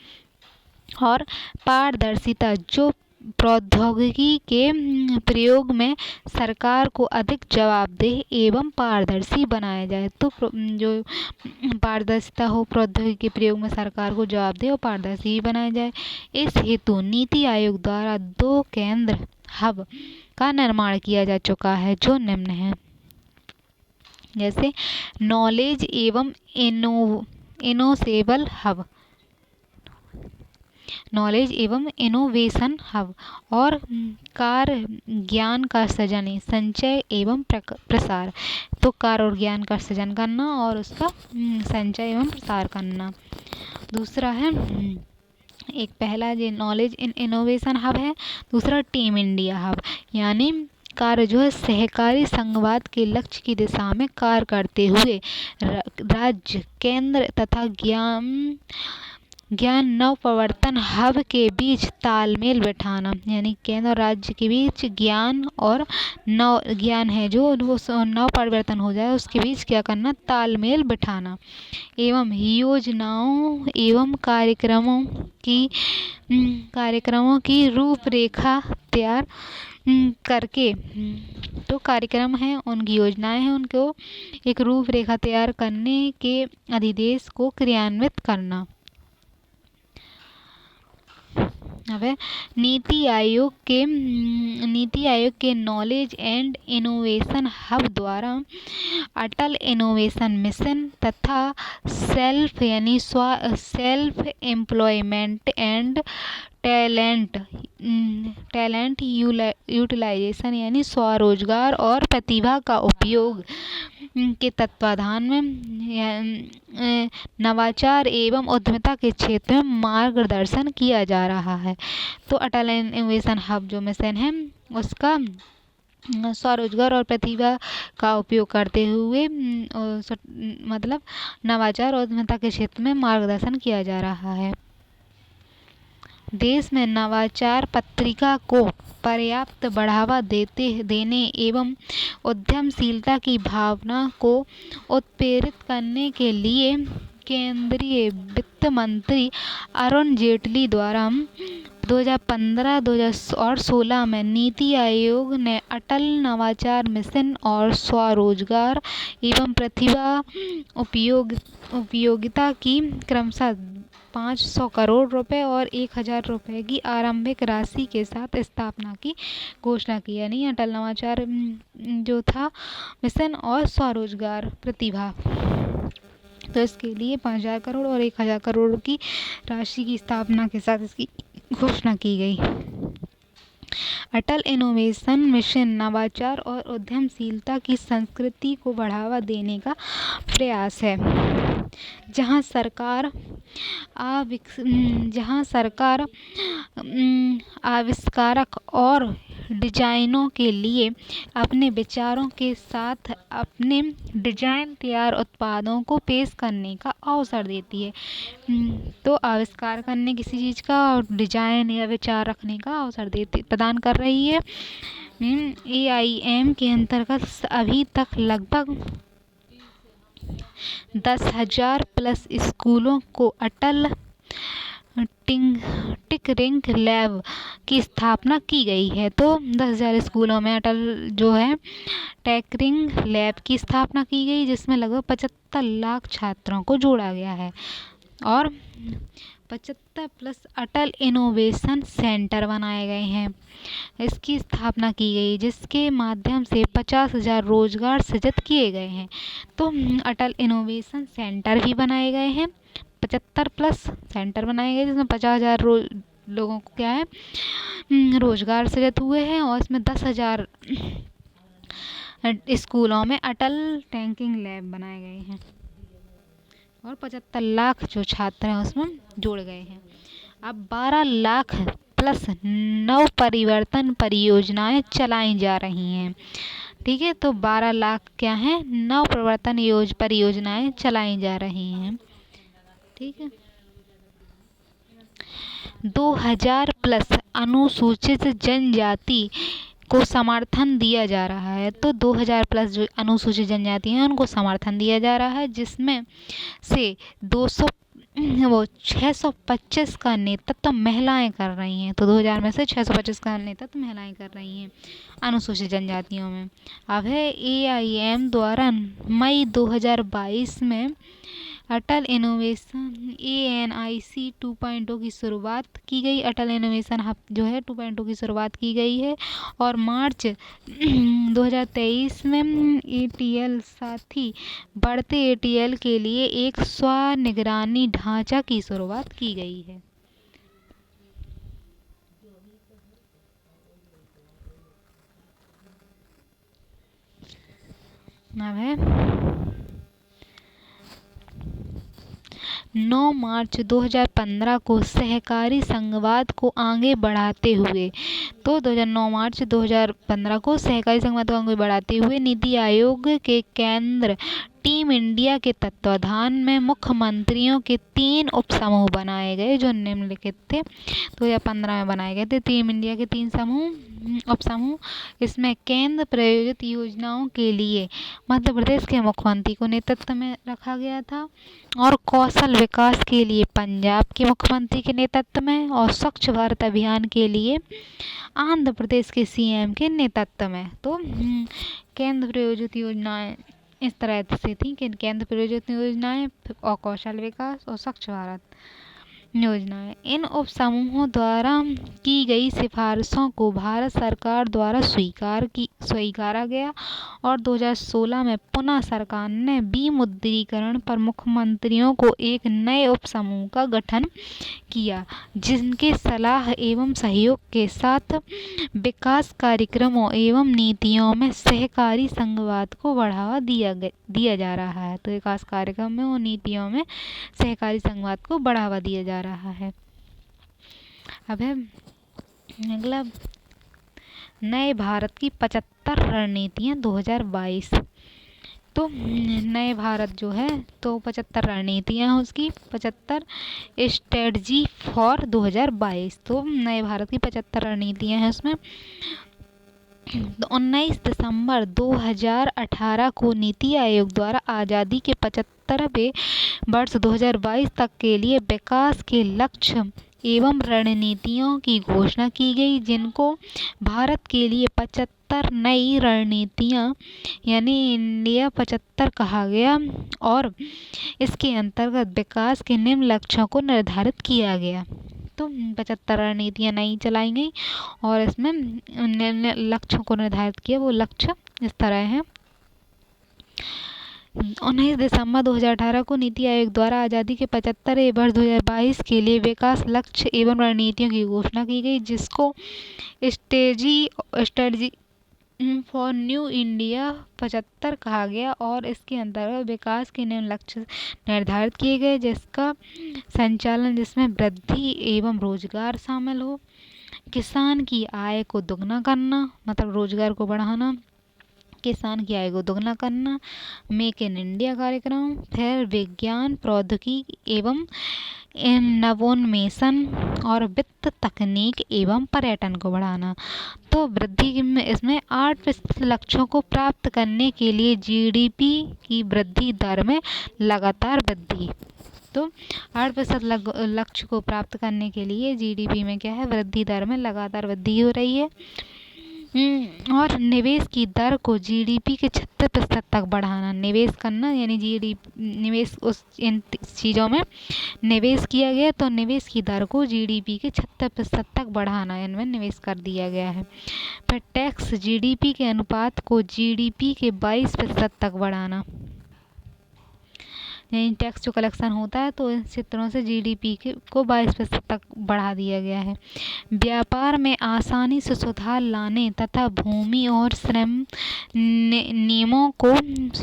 [SPEAKER 1] और पारदर्शिता जो प्रौद्योगिकी के प्रयोग में सरकार को अधिक जवाबदेह एवं पारदर्शी बनाया जाए। तो जो पारदर्शिता हो, प्रौद्योगिकी के प्रयोग में सरकार को जवाबदेह और पारदर्शी बनाया जाए। इस हेतु नीति आयोग द्वारा 2 केंद्र हब का निर्माण किया जा चुका है, जो निम्न है, जैसे नॉलेज एवं इनोवेशन हब और कार्य ज्ञान का सृजन, संचय एवं प्रसार। तो कार्य और ज्ञान का सृजन करना और उसका संचय एवं प्रसार करना। दूसरा है, एक पहला जो नॉलेज इनोवेशन हब है, दूसरा टीम इंडिया हब, यानी कार्य जो है सहकारी संघवाद के लक्ष्य की दिशा में कार्य करते हुए राज्य, केंद्र तथा ज्ञान नवप्रवर्तन हब के बीच तालमेल बिठाना, यानी केंद्र और राज्य के बीच ज्ञान और ज्ञान है जो नव परिवर्तन हो जाए उसके बीच क्या करना, तालमेल बिठाना एवं योजनाओं एवं कार्यक्रमों की रूपरेखा तैयार करके, तो कार्यक्रम हैं उनकी योजनाएं हैं उनको एक रूपरेखा तैयार करने के अधिदेश को क्रियान्वित करना। अब नीति आयोग के नॉलेज एंड इनोवेशन हब द्वारा अटल इनोवेशन मिशन तथा self employment and talent utilisation यानी स्वरोजगार और प्रतिभा का उपयोग के तत्वाधान में नवाचार एवं उद्यमिता के क्षेत्र में मार्गदर्शन किया जा रहा है। तो अटल इनोवेशन हब जो मिशन है उसका स्वरोजगार और प्रतिभा का उपयोग करते हुए मतलब नवाचार और उद्यमिता के क्षेत्र में मार्गदर्शन किया जा रहा है। देश में नवाचार पत्रिका को पर्याप्त बढ़ावा देने एवं उद्यमशीलता की भावना को उत्प्रेरित करने के लिए केंद्रीय वित्त मंत्री अरुण जेटली द्वारा 2015-2016 में नीति आयोग ने अटल नवाचार मिशन और स्वरोजगार एवं प्रतिभा उपयोगिता की क्रमशः 500 करोड़ रुपए और 1000 रुपए की आरंभिक राशि के साथ स्थापना की घोषणा की। यानी अटल नवाचार जो था मिशन और स्वरोजगार प्रतिभा, तो इसके लिए 5000 करोड़ और 1000 करोड़ की राशि की स्थापना के साथ इसकी घोषणा की गई। अटल इनोवेशन मिशन नवाचार और उद्यमशीलता की संस्कृति को बढ़ावा देने का प्रयास है। जहां सरकार आविष्कारक और डिजाइनों के लिए अपने विचारों के साथ अपने डिजाइन तैयार उत्पादों को पेश करने का अवसर देती है। तो आविष्कार करने किसी चीज़ का और डिजाइन या विचार रखने का अवसर प्रदान कर रही है। AIM के अंतर्गत अभी तक लगभग 10,000 प्लस स्कूलों को अटल टिंकरिंग लैब की स्थापना की गई है। तो 10,000 स्कूलों में अटल जो है टिंकरिंग लैब की स्थापना की गई, जिसमें लगभग 75 लाख छात्रों को जोड़ा गया है। और 75 प्लस अटल इनोवेशन सेंटर बनाए गए हैं। इसकी स्थापना की गई, जिसके माध्यम से 50,000 रोजगार सृजित किए गए हैं। तो अटल इनोवेशन सेंटर भी बनाए गए हैं, 75 प्लस सेंटर बनाए गए, जिसमें 50,000 लोगों को क्या है रोजगार सृजित हुए हैं। और इसमें 10,000 स्कूलों में अटल टिंकरिंग लैब बनाए गए हैं और 75 लाख जो छात्र हैं उसमें जोड़ गए हैं। अब 12 लाख प्लस नव परिवर्तन परियोजनाएं चलाई जा रही हैं। ठीक है, तो 12 लाख क्या है नव परिवर्तन परियोजनाएं चलाई जा रही हैं। ठीक है, 2000 प्लस अनुसूचित जनजाति को समर्थन दिया जा रहा है। तो 2000 प्लस जो अनुसूचित जनजाति हैं उनको समर्थन दिया जा रहा है, जिसमें से 625 का नेतृत्व महिलाएं कर रही हैं। तो 2000 में से 625 का नेतृत्व महिलाएं कर रही हैं अनुसूचित जनजातियों में। अब है AIM द्वारा मई 2022 में अटल इनोवेशन ANIC 2.0 की शुरुआत की गई। अटल इनोवेशन हब जो है 2.0 की शुरुआत की गई है। और मार्च 2023 में ATL साथी बढ़ते ATL के लिए एक स्वनिगरानी ढांचा की शुरुआत की गई है। अब है 9 मार्च 2015 को सहकारी संघवाद को आगे बढ़ाते हुए। तो 2009 मार्च 2015 को सहकारी संघवाद को आगे बढ़ाते हुए नीति आयोग के केंद्र टीम इंडिया के तत्वाधान में मुख्यमंत्रियों के 3 उपसमूह बनाए गए, जो निम्नलिखित थे। 2015 में बनाए गए थे टीम इंडिया के 3 उपसमूह। इसमें केंद्र प्रायोजित योजनाओं के लिए मध्य प्रदेश के मुख्यमंत्री को नेतृत्व में रखा गया था, और कौशल विकास के लिए पंजाब के मुख्यमंत्री के नेतृत्व में, और स्वच्छ भारत अभियान के लिए आंध्र प्रदेश के CM के नेतृत्व में। तो केंद्र प्रायोजित योजनाएं इस तरह से थी कि केंद्र प्रायोजित योजनाएं और कौशल विकास और स्वच्छ भारत योजनाएं। इन उपसमूहों द्वारा की गई सिफारिशों को भारत सरकार द्वारा स्वीकारा गया, और 2016 में पुनः सरकार ने विमुद्रीकरण पर मुख्यमंत्रियों को एक नए उपसमूह का गठन किया, जिनके सलाह एवं सहयोग के साथ विकास कार्यक्रमों एवं नीतियों में सहकारी संघवाद को बढ़ावा दिया जा रहा है। तो विकास कार्यक्रम में और नीतियों में सहकारी संघवाद को बढ़ावा दिया जा रहा है। अब है अगला नए भारत की 75 रणनीतियाँ 2022। तो नए भारत जो है तो 75 रणनीतियाँ उसकी 75 स्ट्रेटजी फॉर 2022। तो नए भारत की 75 रणनीतियाँ हैं उसमें। 19 दिसंबर 2018 को नीति आयोग द्वारा आज़ादी के 75वें वर्ष 2022 तक के लिए विकास के लक्ष्य एवं रणनीतियों की घोषणा की गई, जिनको भारत के लिए 75 नई रणनीतियाँ यानी इंडिया 75 कहा गया, और इसके अंतर्गत विकास के निम्न लक्ष्यों को निर्धारित किया गया। तो 75 रणनीतियाँ नई चलाई गई और इसमें निम्न लक्ष्यों को निर्धारित किया। वो लक्ष्य इस तरह हैं। 19 दिसंबर 2018 को नीति आयोग द्वारा आज़ादी के 75वें वर्ष 2022 के लिए विकास लक्ष्य एवं रणनीतियों की घोषणा की गई, जिसको स्ट्रेटजी फॉर न्यू इंडिया 75 कहा गया और इसके अंतर्गत विकास के निम्न लक्ष्य निर्धारित किए गए, जिसका संचालन जिसमें वृद्धि एवं रोजगार शामिल हो। किसान की आय को दुगना करना, मतलब रोजगार को बढ़ाना, किसान की आय को दुगना करना, मेक इन इंडिया कार्यक्रम, फिर विज्ञान प्रौद्योगिकी एवं नवोन्मेषण और वित्त तकनीक एवं पर्यटन को बढ़ाना। तो वृद्धि में इसमें 8 लक्ष्यों को प्राप्त करने के लिए जीडीपी की वृद्धि दर में लगातार वृद्धि। तो 8% लक्ष्य को प्राप्त करने के लिए जीडीपी में क्या है, वृद्धि दर में लगातार वृद्धि हो रही है। और निवेश की दर को जीडीपी के 36% तक बढ़ाना। निवेश करना यानी निवेश उस इन चीज़ों में निवेश किया गया, तो निवेश की दर को जीडीपी के 36% तक बढ़ाना, इनमें निवेश कर दिया गया है। फिर टैक्स जीडीपी के अनुपात को जीडीपी के 22% तक बढ़ाना, यानी टैक्स जो कलेक्शन होता है तो इन क्षेत्रों से जीडीपी को 22% तक बढ़ा दिया गया है। व्यापार में आसानी से सुधार लाने तथा भूमि और श्रम नियमों को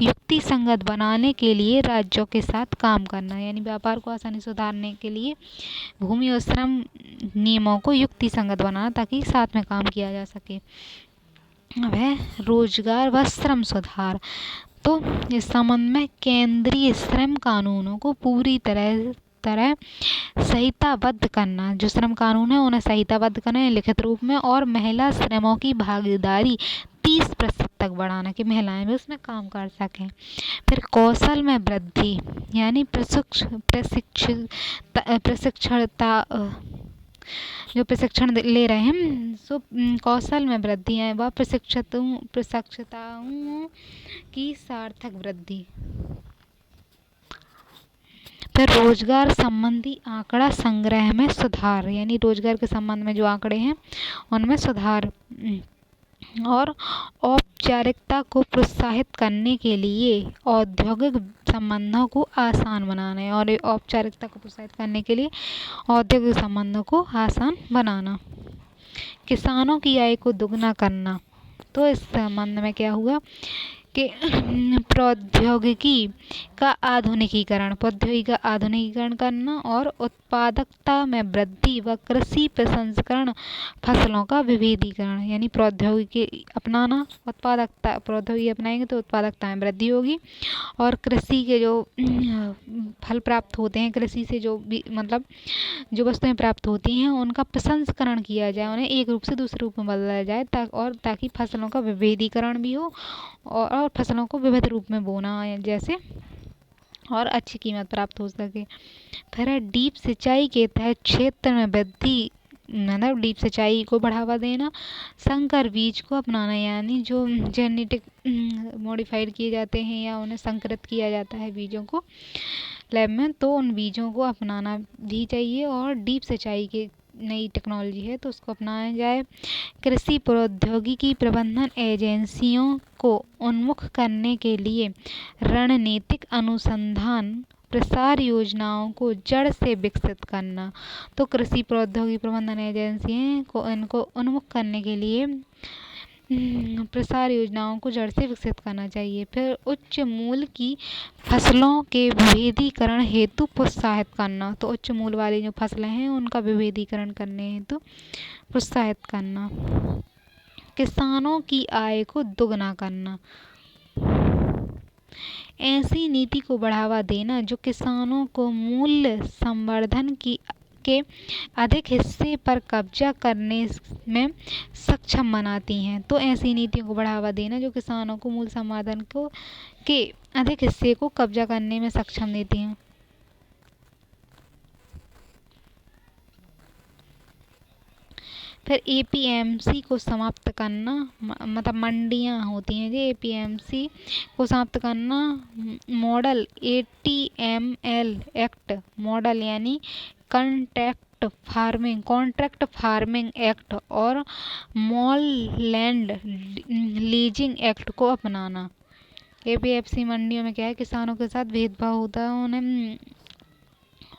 [SPEAKER 1] युक्ति संगत बनाने के लिए राज्यों के साथ काम करना, यानी व्यापार को आसानी से सुधारने के लिए भूमि और श्रम नियमों को युक्ति संगत बनाना ताकि साथ में काम किया जा सके। वह रोजगार व श्रम सुधार, तो इस संबंध में केंद्रीय श्रम कानूनों को पूरी तरह संहिताबद्ध करना, जो श्रम कानून है उन्हें संहिताबद्ध करना है लिखित रूप में, और महिला श्रमों की भागीदारी 30% तक बढ़ाना कि महिलाएं भी उसमें काम कर सकें। फिर कौशल में वृद्धि, यानी जो प्रशिक्षण ले रहे हैं सो कौशल में वृद्धि है व प्रशिक्षताओं की सार्थक वृद्धि। फिर रोजगार संबंधी आंकड़ा संग्रह में सुधार, यानी रोजगार के संबंध में जो आंकड़े हैं उनमें सुधार। और औपचारिकता को प्रोत्साहित करने के लिए औद्योगिक संबंधों को आसान बनाना है, और औपचारिकता को प्रोत्साहित करने के लिए औद्योगिक संबंधों को आसान बनाना। किसानों की आय को दुगना करना, तो इस संबंध में क्या हुआ कि प्रौद्योगिकी का आधुनिकीकरण करना और उत्पादकता में वृद्धि व कृषि प्रसंस्करण फसलों का विविधीकरण, यानी प्रौद्योगिकी अपनाना, उत्पादकता प्रौद्योगिकी अपनाएंगे तो उत्पादकता में वृद्धि होगी, और कृषि के जो फल प्राप्त होते हैं, कृषि से जो भी मतलब जो वस्तुएं प्राप्त होती हैं उनका प्रसंस्करण किया जाए, उन्हें एक रूप से दूसरे रूप में बदला जाए ताकि फसलों का विविधीकरण भी हो और फसलों को विविध रूप में बोना जैसे, और अच्छी कीमत प्राप्त हो सके। फिर डीप सिंचाई के तहत क्षेत्र में वृद्धि, मतलब डीप सिंचाई को बढ़ावा देना, संकर बीज को अपनाना, यानी जो जेनेटिक मॉडिफाइड किए जाते हैं या उन्हें संकरित किया जाता है बीजों को लैब में, तो उन बीजों को अपनाना भी चाहिए, और डीप सिंचाई की नई टेक्नोलॉजी है तो उसको अपनाया जाए। कृषि प्रौद्योगिकी प्रबंधन एजेंसियों को उन्मुख करने के लिए रणनीतिक अनुसंधान प्रसार योजनाओं को जड़ से विकसित करना, तो कृषि प्रौद्योगिकी प्रबंधन एजेंसी को इनको उन्मुख करने के लिए प्रसार योजनाओं को जड़ से विकसित करना चाहिए। फिर उच्च मूल्य की फसलों के विविधीकरण हेतु प्रोत्साहित करना, तो उच्च मूल्य वाली जो फसलें हैं उनका विविधीकरण करने हेतु प्रोत्साहित करना। किसानों की आय को दुगना करना, ऐसी नीति को बढ़ावा देना जो किसानों को मूल्य संवर्धन के अधिक हिस्से पर कब्जा करने में सक्षम बनाती हैं, तो ऐसी नीतियों को बढ़ावा देना जो किसानों को मूल्य संवर्धन के अधिक हिस्से को कब्जा करने में सक्षम देती हैं। फिर एपीएमसी को समाप्त करना, मतलब मंडियां होती हैं जो एपीएमसी को समाप्त करना। मॉडल एटीएमएल एक्ट मॉडल यानी कॉन्ट्रैक्ट फार्मिंग एक्ट और मॉल लैंड लीजिंग एक्ट को अपनाना। एपीएमसी मंडियों में क्या है, किसानों के साथ भेदभाव होता है, उन्हें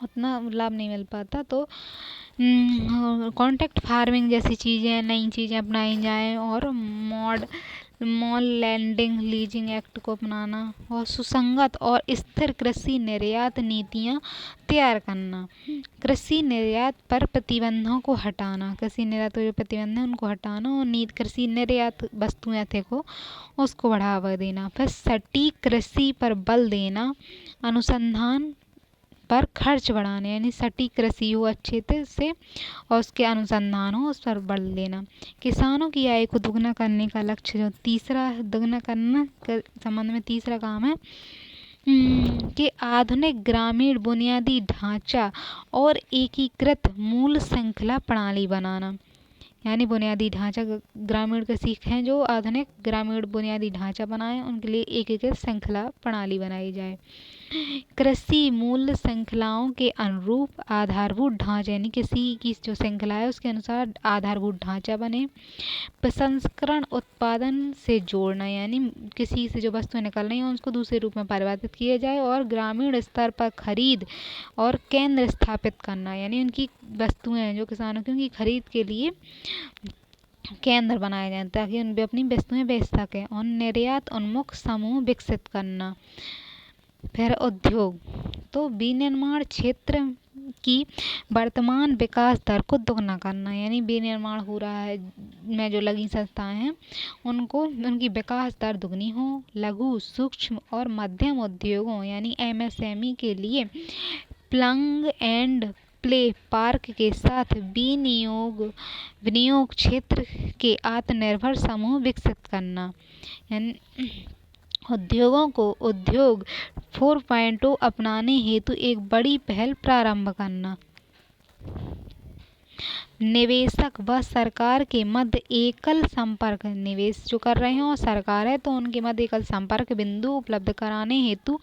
[SPEAKER 1] उतना लाभ नहीं मिल पाता, तो कॉन्ट्रैक्ट फार्मिंग जैसी चीज़ें नई चीज़ें अपनाई जाएं, और मॉल लैंडिंग लीजिंग एक्ट को अपनाना और सुसंगत और स्थिर कृषि निर्यात नीतियाँ तैयार करना। कृषि निर्यात पर प्रतिबंधों को हटाना, कृषि निर्यात पर जो प्रतिबंध है उनको हटाना और कृषि निर्यात वस्तुएं थे उसको बढ़ावा देना। फिर सटीक कृषि पर बल देना, अनुसंधान पर खर्च बढ़ाने, यानी सटीक कृषि हो अच्छे से और उसके अनुसंधान हो उस पर बल देना। किसानों की आय को दुगना करने का लक्ष्य जो तीसरा दुगना करना के संबंध में तीसरा काम है कि आधुनिक ग्रामीण बुनियादी ढांचा और एकीकृत मूल्य श्रृंखला प्रणाली बनाना, यानी बुनियादी ढांचा ग्रामीण कृषि हैं जो आधुनिक ग्रामीण बुनियादी ढांचा बनाए उनके लिए एकीकृत श्रृंखला प्रणाली बनाई जाए। कृषि मूल्य श्रृंखलाओं के अनुरूप आधारभूत ढांचा, यानी किसी की जो श्रृंखला है उसके अनुसार आधारभूत ढांचा बने। प्रसंस्करण उत्पादन से जोड़ना, यानी किसी से जो वस्तुएं निकल रही हैं उसको दूसरे रूप में परिवर्तित किया जाए और ग्रामीण स्तर पर खरीद और केंद्र स्थापित करना, यानी उनकी वस्तुएं जो किसानों की उनकी खरीद के लिए केंद्र बनाए जाएं ताकि उन अपनी वस्तुएं बेच सकें। और निर्यात उन्मुख समूह विकसित करना। फिर उद्योग, तो विनिर्माण क्षेत्र की वर्तमान विकास दर को दोगुना करना, यानी विनिर्माण हो रहा है में जो लगी संस्थाएं हैं उनको उनकी विकास दर दुगनी हो। लघु सूक्ष्म और मध्यम उद्योगों यानी MSME के लिए प्लग एंड प्ले पार्क के साथ विनियोग क्षेत्र के आत्मनिर्भर समूह विकसित करना, यानी उद्योगों को उद्योग 4.0 अपनाने हेतु एक बड़ी पहल प्रारंभ करना। निवेशक व सरकार के मध्य एकल संपर्क, निवेश जो कर रहे हैं और सरकार है तो उनके मध्य एकल संपर्क बिंदु उपलब्ध कराने हेतु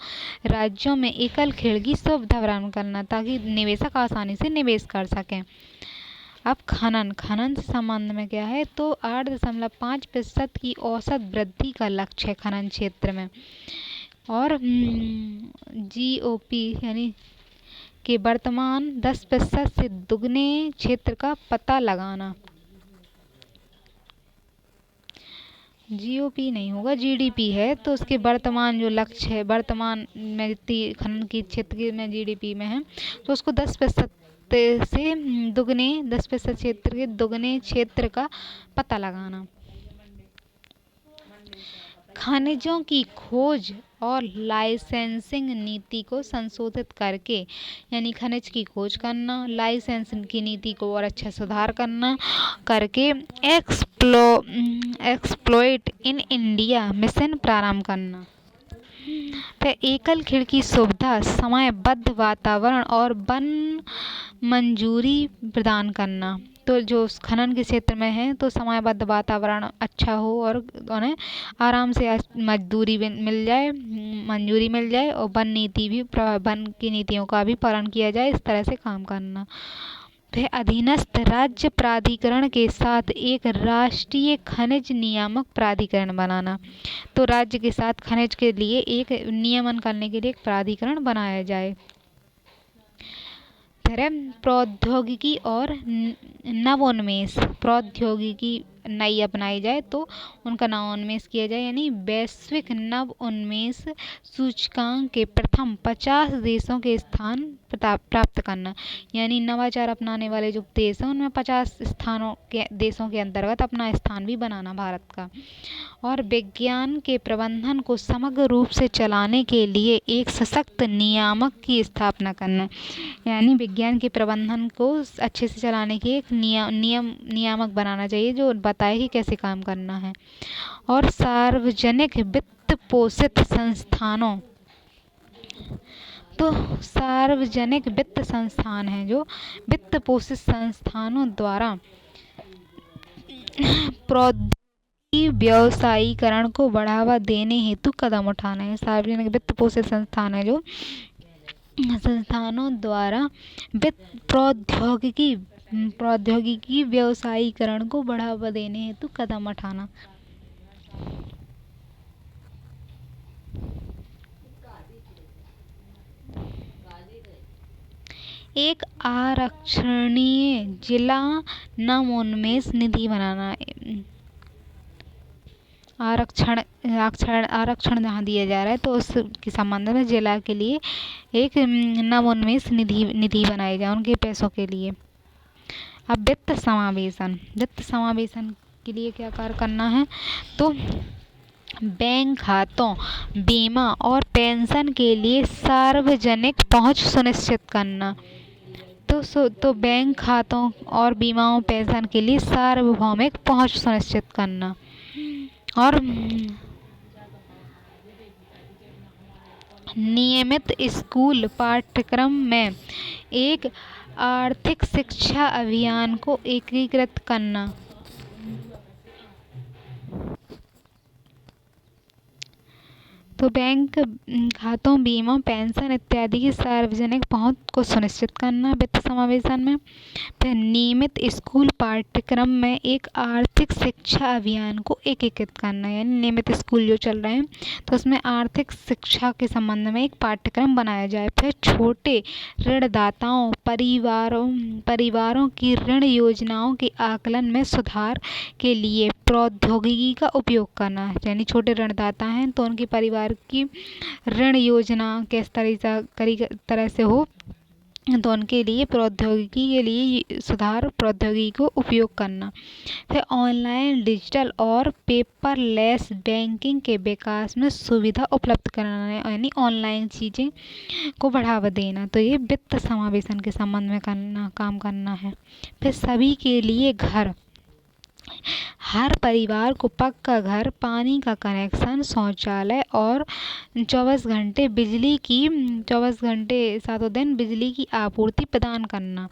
[SPEAKER 1] राज्यों में एकल खिड़की सुविधा प्रदान करना ताकि निवेशक आसानी से निवेश कर सकें। अब खनन से संबंध में क्या है, तो 8.5% की औसत वृद्धि का लक्ष्य है खनन क्षेत्र में। और GOP यानी कि वर्तमान 10% से दुगने क्षेत्र का पता लगाना। GOP नहीं होगा, GDP है, तो उसके वर्तमान जो लक्ष्य है वर्तमान में खनन की क्षेत्र में GDP में है तो उसको 10% से दुगने 10% क्षेत्र के दुगने क्षेत्र का पता लगाना। खनिजों की खोज और लाइसेंसिंग नीति को संशोधित करके, यानी खनिज की खोज करना, लाइसेंसिंग की नीति को और अच्छा सुधार करना करके एक्सप्लॉइट इन इंडिया मिशन प्रारंभ करना। फिर एकल खिड़की सुविधा, समयबद्ध वातावरण और वन मंजूरी प्रदान करना। तो जो खनन के क्षेत्र में है तो समयबद्ध वातावरण अच्छा हो और उन्हें आराम से मजदूरी मिल जाए, मंजूरी मिल जाए और वन की नीतियों का भी पालन किया जाए, इस तरह से काम करना। फिर अधीनस्थ राज्य प्राधिकरण के साथ एक राष्ट्रीय खनिज नियामक प्राधिकरण बनाना, तो राज्य के साथ खनिज के लिए एक नियमन करने के लिए एक प्राधिकरण बनाया जाए। फिर प्रौद्योगिकी और नवोन्मेष, प्रौद्योगिकी नई अपनाई जाए तो उनका नवोन्मेष किया जाए, यानी वैश्विक नवोन्मेष सूचकांक के प्रथम 50 देशों के स्थान प्राप्त करना, यानी नवाचार अपनाने वाले जो देश हैं उनमें 50 देशों के अंतर्गत अपना स्थान भी बनाना भारत का। और विज्ञान के प्रबंधन को समग्र रूप से चलाने के लिए एक सशक्त नियामक की स्थापना करना, यानी विज्ञान के प्रबंधन को अच्छे से चलाने की एक नियामक बनाना चाहिए जो बताए कि कैसे काम करना है। और सार्वजनिक वित्त पोषित संस्थानों, तो सार्वजनिक वित्त संस्थान है जो वित्त पोषित संस्थानों द्वारा प्रौद्योगिकी व्यवसायीकरण को बढ़ावा देने हेतु कदम उठाना है। सार्वजनिक वित्त पोषित संस्थान है जो संस्थानों द्वारा प्रौद्योगिकी व्यवसायीकरण को बढ़ावा देने हेतु कदम उठाना। एक आरक्षणीय जिला नवोन्मेष निधि बनाना, आरक्षण जहाँ दिया जा रहा है, तो उसके संबंध में जिला के लिए एक नवोन्मेष निधि बनाई जाए उनके पैसों के लिए। अब वित्त समावेशन के लिए क्या कार्य करना है, तो बैंक खातों, बीमा और पेंशन के लिए सार्वजनिक पहुंच सुनिश्चित करना। तो बैंक खातों और बीमाओं पेंशन के लिए सार्वभौमिक पहुंच सुनिश्चित करना। और नियमित स्कूल पाठ्यक्रम में एक आर्थिक शिक्षा अभियान को एकीकृत करना। तो बैंक खातों, बीमा, पेंशन इत्यादि की सार्वजनिक पहुंच को सुनिश्चित करना वित्त समावेशन में। फिर नियमित स्कूल पाठ्यक्रम में एक आर्थिक शिक्षा अभियान को एकीकृत करना, यानी नियमित स्कूल जो चल रहे हैं तो उसमें आर्थिक शिक्षा के संबंध में एक पाठ्यक्रम बनाया जाए। फिर छोटे ऋणदाताओं, परिवारों की ऋण योजनाओं के आकलन में सुधार के लिए प्रौद्योगिकी का उपयोग करना, यानी छोटे ऋणदाता हैं तो उनके परिवार की ऋण योजना किस तरह से हो, तो उनके लिए प्रौद्योगिकी के लिए सुधार, प्रौद्योगिकी को उपयोग करना। फिर ऑनलाइन, डिजिटल और पेपरलेस बैंकिंग के विकास में सुविधा उपलब्ध कराना, यानी ऑनलाइन चीज़ें को बढ़ावा देना। तो ये वित्त समावेशन के संबंध में काम करना है। फिर सभी के लिए घर, हर परिवार को पक्का घर, पानी का कनेक्शन, शौचालय और 24 घंटे सातों दिन बिजली की आपूर्ति प्रदान करना।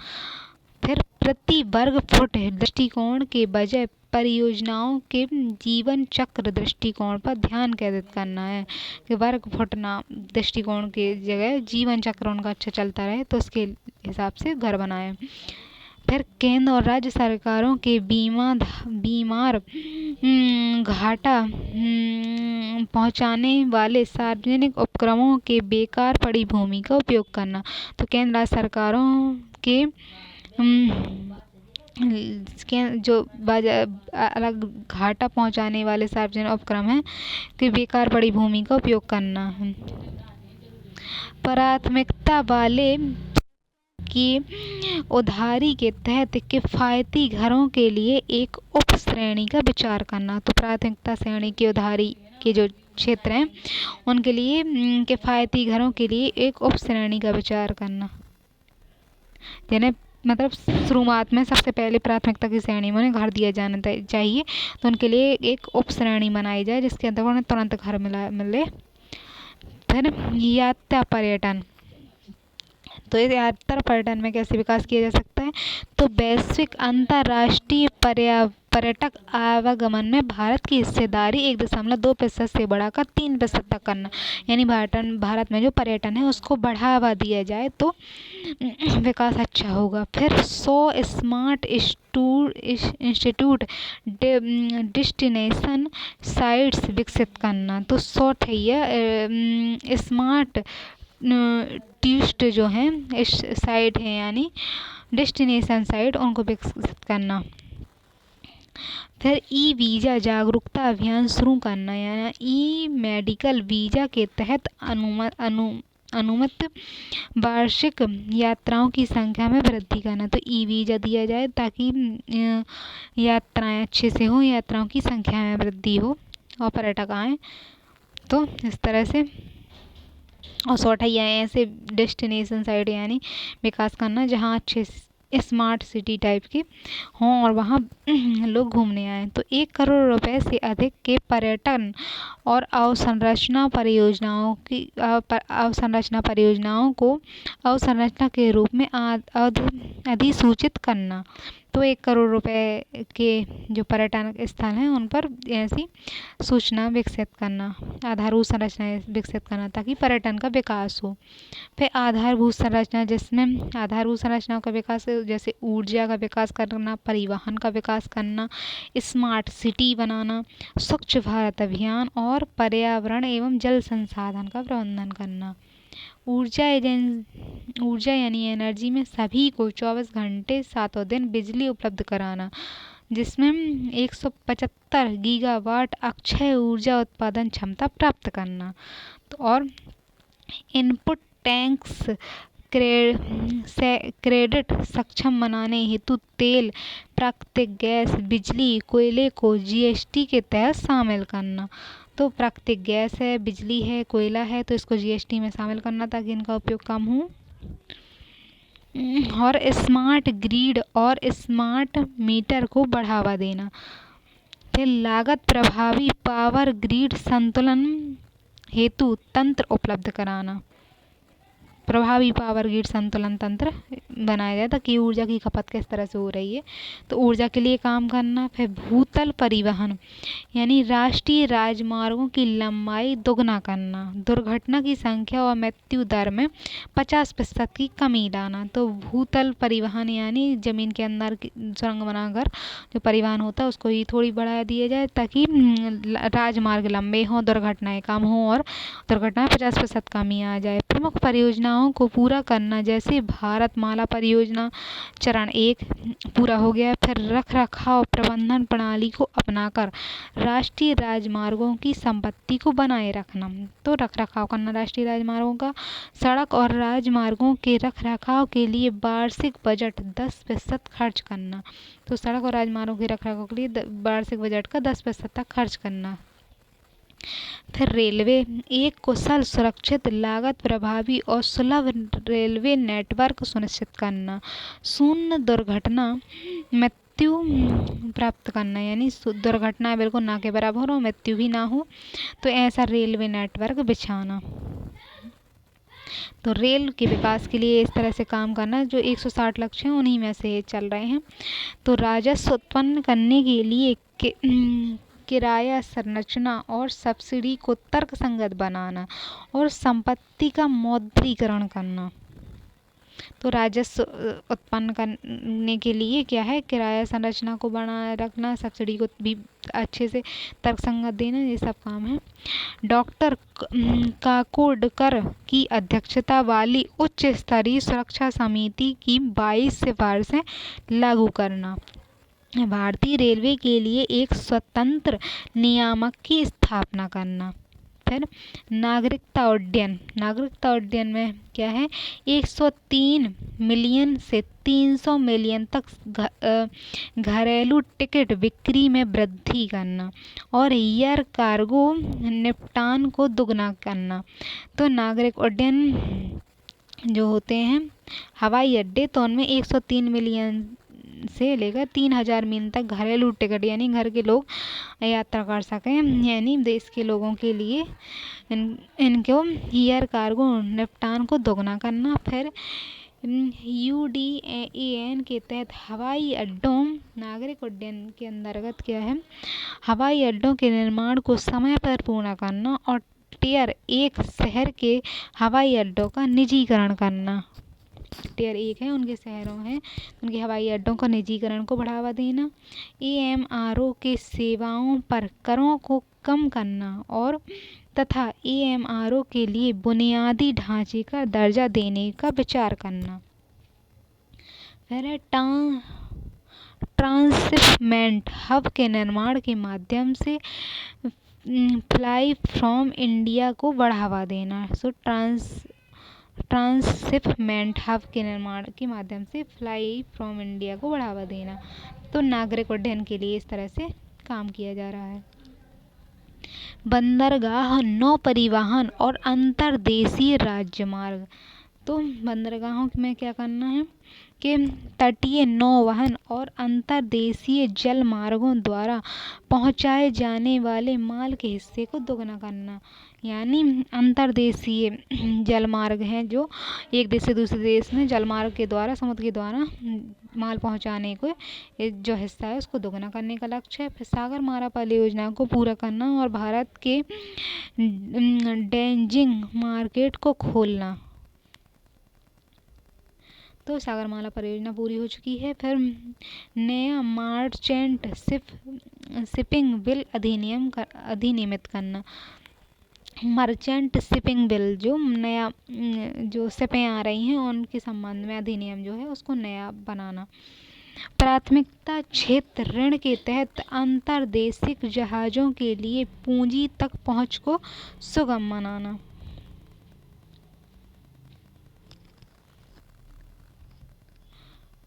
[SPEAKER 1] फिर प्रति वर्ग फुट दृष्टिकोण के बजाय परियोजनाओं के जीवन चक्र दृष्टिकोण पर ध्यान केंद्रित करना है कि वर्ग फुट ना दृष्टिकोण के जगह जीवन चक्र उनका अच्छा चलता रहे, तो उसके हिसाब से घर बनाए। फिर केंद्र और राज्य सरकारों के बीमार घाटा पहुंचाने वाले सार्वजनिक उपक्रमों के बेकार पड़ी भूमि का उपयोग करना। तो केंद्र राज्य सरकारों के जो अलग घाटा पहुंचाने वाले सार्वजनिक उपक्रम हैं कि बेकार पड़ी भूमि का उपयोग करना है। प्राथमिकता वाले की उधारी के तहत किफायती घरों के लिए एक उप श्रेणी का विचार करना। तो प्राथमिकता श्रेणी की उधारी के जो क्षेत्र हैं उनके लिए किफायती घरों के लिए एक उप श्रेणी का विचार करना, जिन्हें मतलब शुरुआत में सबसे पहले प्राथमिकता की श्रेणी में उन्हें घर दिया जाना चाहिए, तो उनके लिए एक उप श्रेणी बनाई जाए जिसके अंदर उन्हें तुरंत घर मिले। फिर यात्रा पर्यटन, तो इस यात्रा पर्यटन में कैसे विकास किया जा सकता है, तो वैश्विक अंतर्राष्ट्रीय पर्यटक आवागमन में भारत की हिस्सेदारी 1.2% से बढ़ाकर 3% तक करना, यानी भारत में जो पर्यटन है उसको बढ़ावा दिया जाए तो विकास अच्छा होगा। फिर 100 स्मार्ट इंस्टीट्यूट डेस्टिनेशन साइट्स विकसित करना। तो 100 स्मार्ट टूरिस्ट जो हैं इस साइट हैं, यानी डेस्टिनेशन साइट, उनको विकसित करना। फिर ई वीज़ा जागरूकता अभियान शुरू करना, यानी ई मेडिकल वीज़ा के तहत अनुमत वार्षिक यात्राओं की संख्या में वृद्धि करना। तो ई वीज़ा दिया जाए ताकि यात्राएं अच्छे से हो, यात्राओं की संख्या में वृद्धि हो और पर्यटक आएँ, तो इस तरह से। और 100 ऐसे डेस्टिनेशन साइट यानी विकास करना जहाँ अच्छे स्मार्ट सिटी टाइप के हों और वहाँ लोग घूमने आएँ। तो 1 करोड़ रुपए से अधिक के पर्यटन और अवसंरचना परियोजनाओं को अवसंरचना के रूप में अधिसूचित करना। तो 1 करोड़ रुपए के जो पर्यटन स्थल हैं उन पर ऐसी सूचना विकसित करना, आधारभूत संरचना विकसित करना ताकि पर्यटन का विकास हो। फिर आधारभूत संरचना, जिसमें आधारभूत संरचनाओं का विकास जैसे ऊर्जा का विकास करना, परिवहन का विकास करना, स्मार्ट सिटी बनाना, स्वच्छ भारत अभियान और पर्यावरण एवं जल संसाधन का प्रबंधन करना। ऊर्जा यानी एनर्जी में सभी को 24 घंटे सातों दिन बिजली उपलब्ध कराना। जिसमें 175 गीगावाट अक्षय ऊर्जा उत्पादन क्षमता प्राप्त करना। तो और इनपुट टैक्स क्रेडिट सक्षम बनाने हेतु तेल, प्राकृतिक गैस, बिजली, कोयले को जीएसटी के तहत शामिल करना। तो प्राकृतिक गैस है, बिजली है, कोयला है, तो इसको जीएसटी में शामिल करना ताकि इनका उपयोग कम हो। और स्मार्ट ग्रिड और स्मार्ट मीटर को बढ़ावा देना। फिर लागत प्रभावी पावर ग्रिड संतुलन हेतु तंत्र उपलब्ध कराना। प्रभावी पावर ग्रिड संतुलन तंत्र बनाया जाए ताकि ऊर्जा की खपत किस तरह से हो रही है, तो ऊर्जा के लिए काम करना। फिर भूतल परिवहन यानी राष्ट्रीय राजमार्गों की लंबाई दोगुना करना। दुर्घटना की संख्या और मृत्यु दर में 50% की कमी लाना। तो भूतल परिवहन यानी जमीन के अंदर सुरंग बनाकर जो परिवहन होता है उसको ही थोड़ी बढ़ा दिया जाए ताकि राजमार्ग लंबे हों, दुर्घटनाएं कम हों और दुर्घटनाएं 50% कमी आ जाए। प्रमुख परियोजनाओं को पूरा करना, जैसे भारतमाला परियोजना चरण 1 पूरा हो गया। फिर रख रखाव प्रबंधन प्रणाली को अपनाकर राष्ट्रीय राजमार्गों की संपत्ति को बनाए रखना। तो रख रखाव करना राष्ट्रीय राजमार्गों का। सड़क और राजमार्गों के रख रखाव के लिए वार्षिक बजट 10% खर्च करना। तो सड़क और राजमार्गों के रख रखाव के लिए वार्षिक बजट का 10% तक खर्च करना। फिर रेलवे, एक कुशल, सुरक्षित, लागत प्रभावी और सुलभ रेलवे नेटवर्क सुनिश्चित करना। शून्य दुर्घटना मृत्यु प्राप्त करना, यानी दुर्घटना बिल्कुल ना के बराबर हो, मृत्यु भी ना हो, तो ऐसा रेलवे नेटवर्क बिछाना। तो रेल के विकास के लिए इस तरह से काम करना। जो 160 लक्ष्य हैं उन्हीं में से चल रहे हैं। तो राजस्व उत्पन्न करने के लिए किराया संरचना और सब्सिडी को तर्कसंगत बनाना और संपत्ति का मौद्रीकरण करना। तो राजस्व उत्पन्न करने के लिए क्या है, किराया संरचना को बनाए रखना, सब्सिडी को भी अच्छे से तर्कसंगत देना, ये सब काम है। डॉक्टर काकोडकर की अध्यक्षता वाली उच्च स्तरीय सुरक्षा समिति की 22 सिफारिशें लागू करना। भारतीय रेलवे के लिए एक स्वतंत्र नियामक की स्थापना करना। फिर नागरिकता उड्डयन, नागरिकता उड्डयन में क्या है, 103 मिलियन से 300 मिलियन तक घरेलू टिकट बिक्री में वृद्धि करना और एयर कार्गो निपटान को दुगना करना। तो नागरिक उड्डयन जो होते हैं हवाई अड्डे, तो उनमें 103 मिलियन से लेकर 3000 मील तक घरेलू टिकट यानी घर के लोग यात्रा कर सकें, यानी देश के लोगों के लिए इनको एयर कार्गो निपटान को दोगुना करना। फिर UDAN के तहत हवाई अड्डों, नागरिक उड्डयन के अंतर्गत क्या है, हवाई अड्डों के निर्माण को समय पर पूर्ण करना और टियर 1 शहर के हवाई अड्डों का निजीकरण करना। टियर 1 है उनके शहरों हैं, उनके हवाई अड्डों का निजीकरण को बढ़ावा देना। AMRO के सेवाओं पर करों को कम करना और तथा AMRO के लिए बुनियादी ढांचे का दर्जा देने का विचार करना। फिर ट्रांसशिपमेंट हब के निर्माण के माध्यम से फ्लाई फ्रॉम इंडिया को बढ़ावा देना। सो ट्रांसशिपमेंट हब के निर्माण के माध्यम से फ्लाई फ्रॉम इंडिया को बढ़ावा देना। तो नागरिक उड्डयन के लिए इस तरह से काम किया जा रहा है। बंदरगाह, नौ परिवहन और अंतर्देशीय राज्यमार्ग। तो बंदरगाहों में क्या करना है कि तटीय नौवहन और अंतर्देशीय जल मार्गों द्वारा पहुंचाए जाने वाले माल के हिस्से को दोगुना करना। यानी अंतर्देशीय जल मार्ग हैं जो एक देश से दूसरे देश में जल मार्ग के द्वारा, समुद्र के द्वारा माल पहुंचाने को जो हिस्सा है उसको दोगुना करने का लक्ष्य है। फिर सागरमाला परियोजना को पूरा करना और भारत के ड्रेजिंग मार्केट को खोलना। तो सागरमाला परियोजना पूरी हो चुकी है। फिर नया मर्चेंट शिपिंग बिल अधिनियमित करना। मर्चेंट शिपिंग बिल जो नया जो शिपें आ रही हैं उनके संबंध में अधिनियम जो है उसको नया बनाना। प्राथमिकता क्षेत्र ऋण के तहत अंतर्देशीय जहाजों के लिए पूंजी तक पहुंच को सुगम बनाना।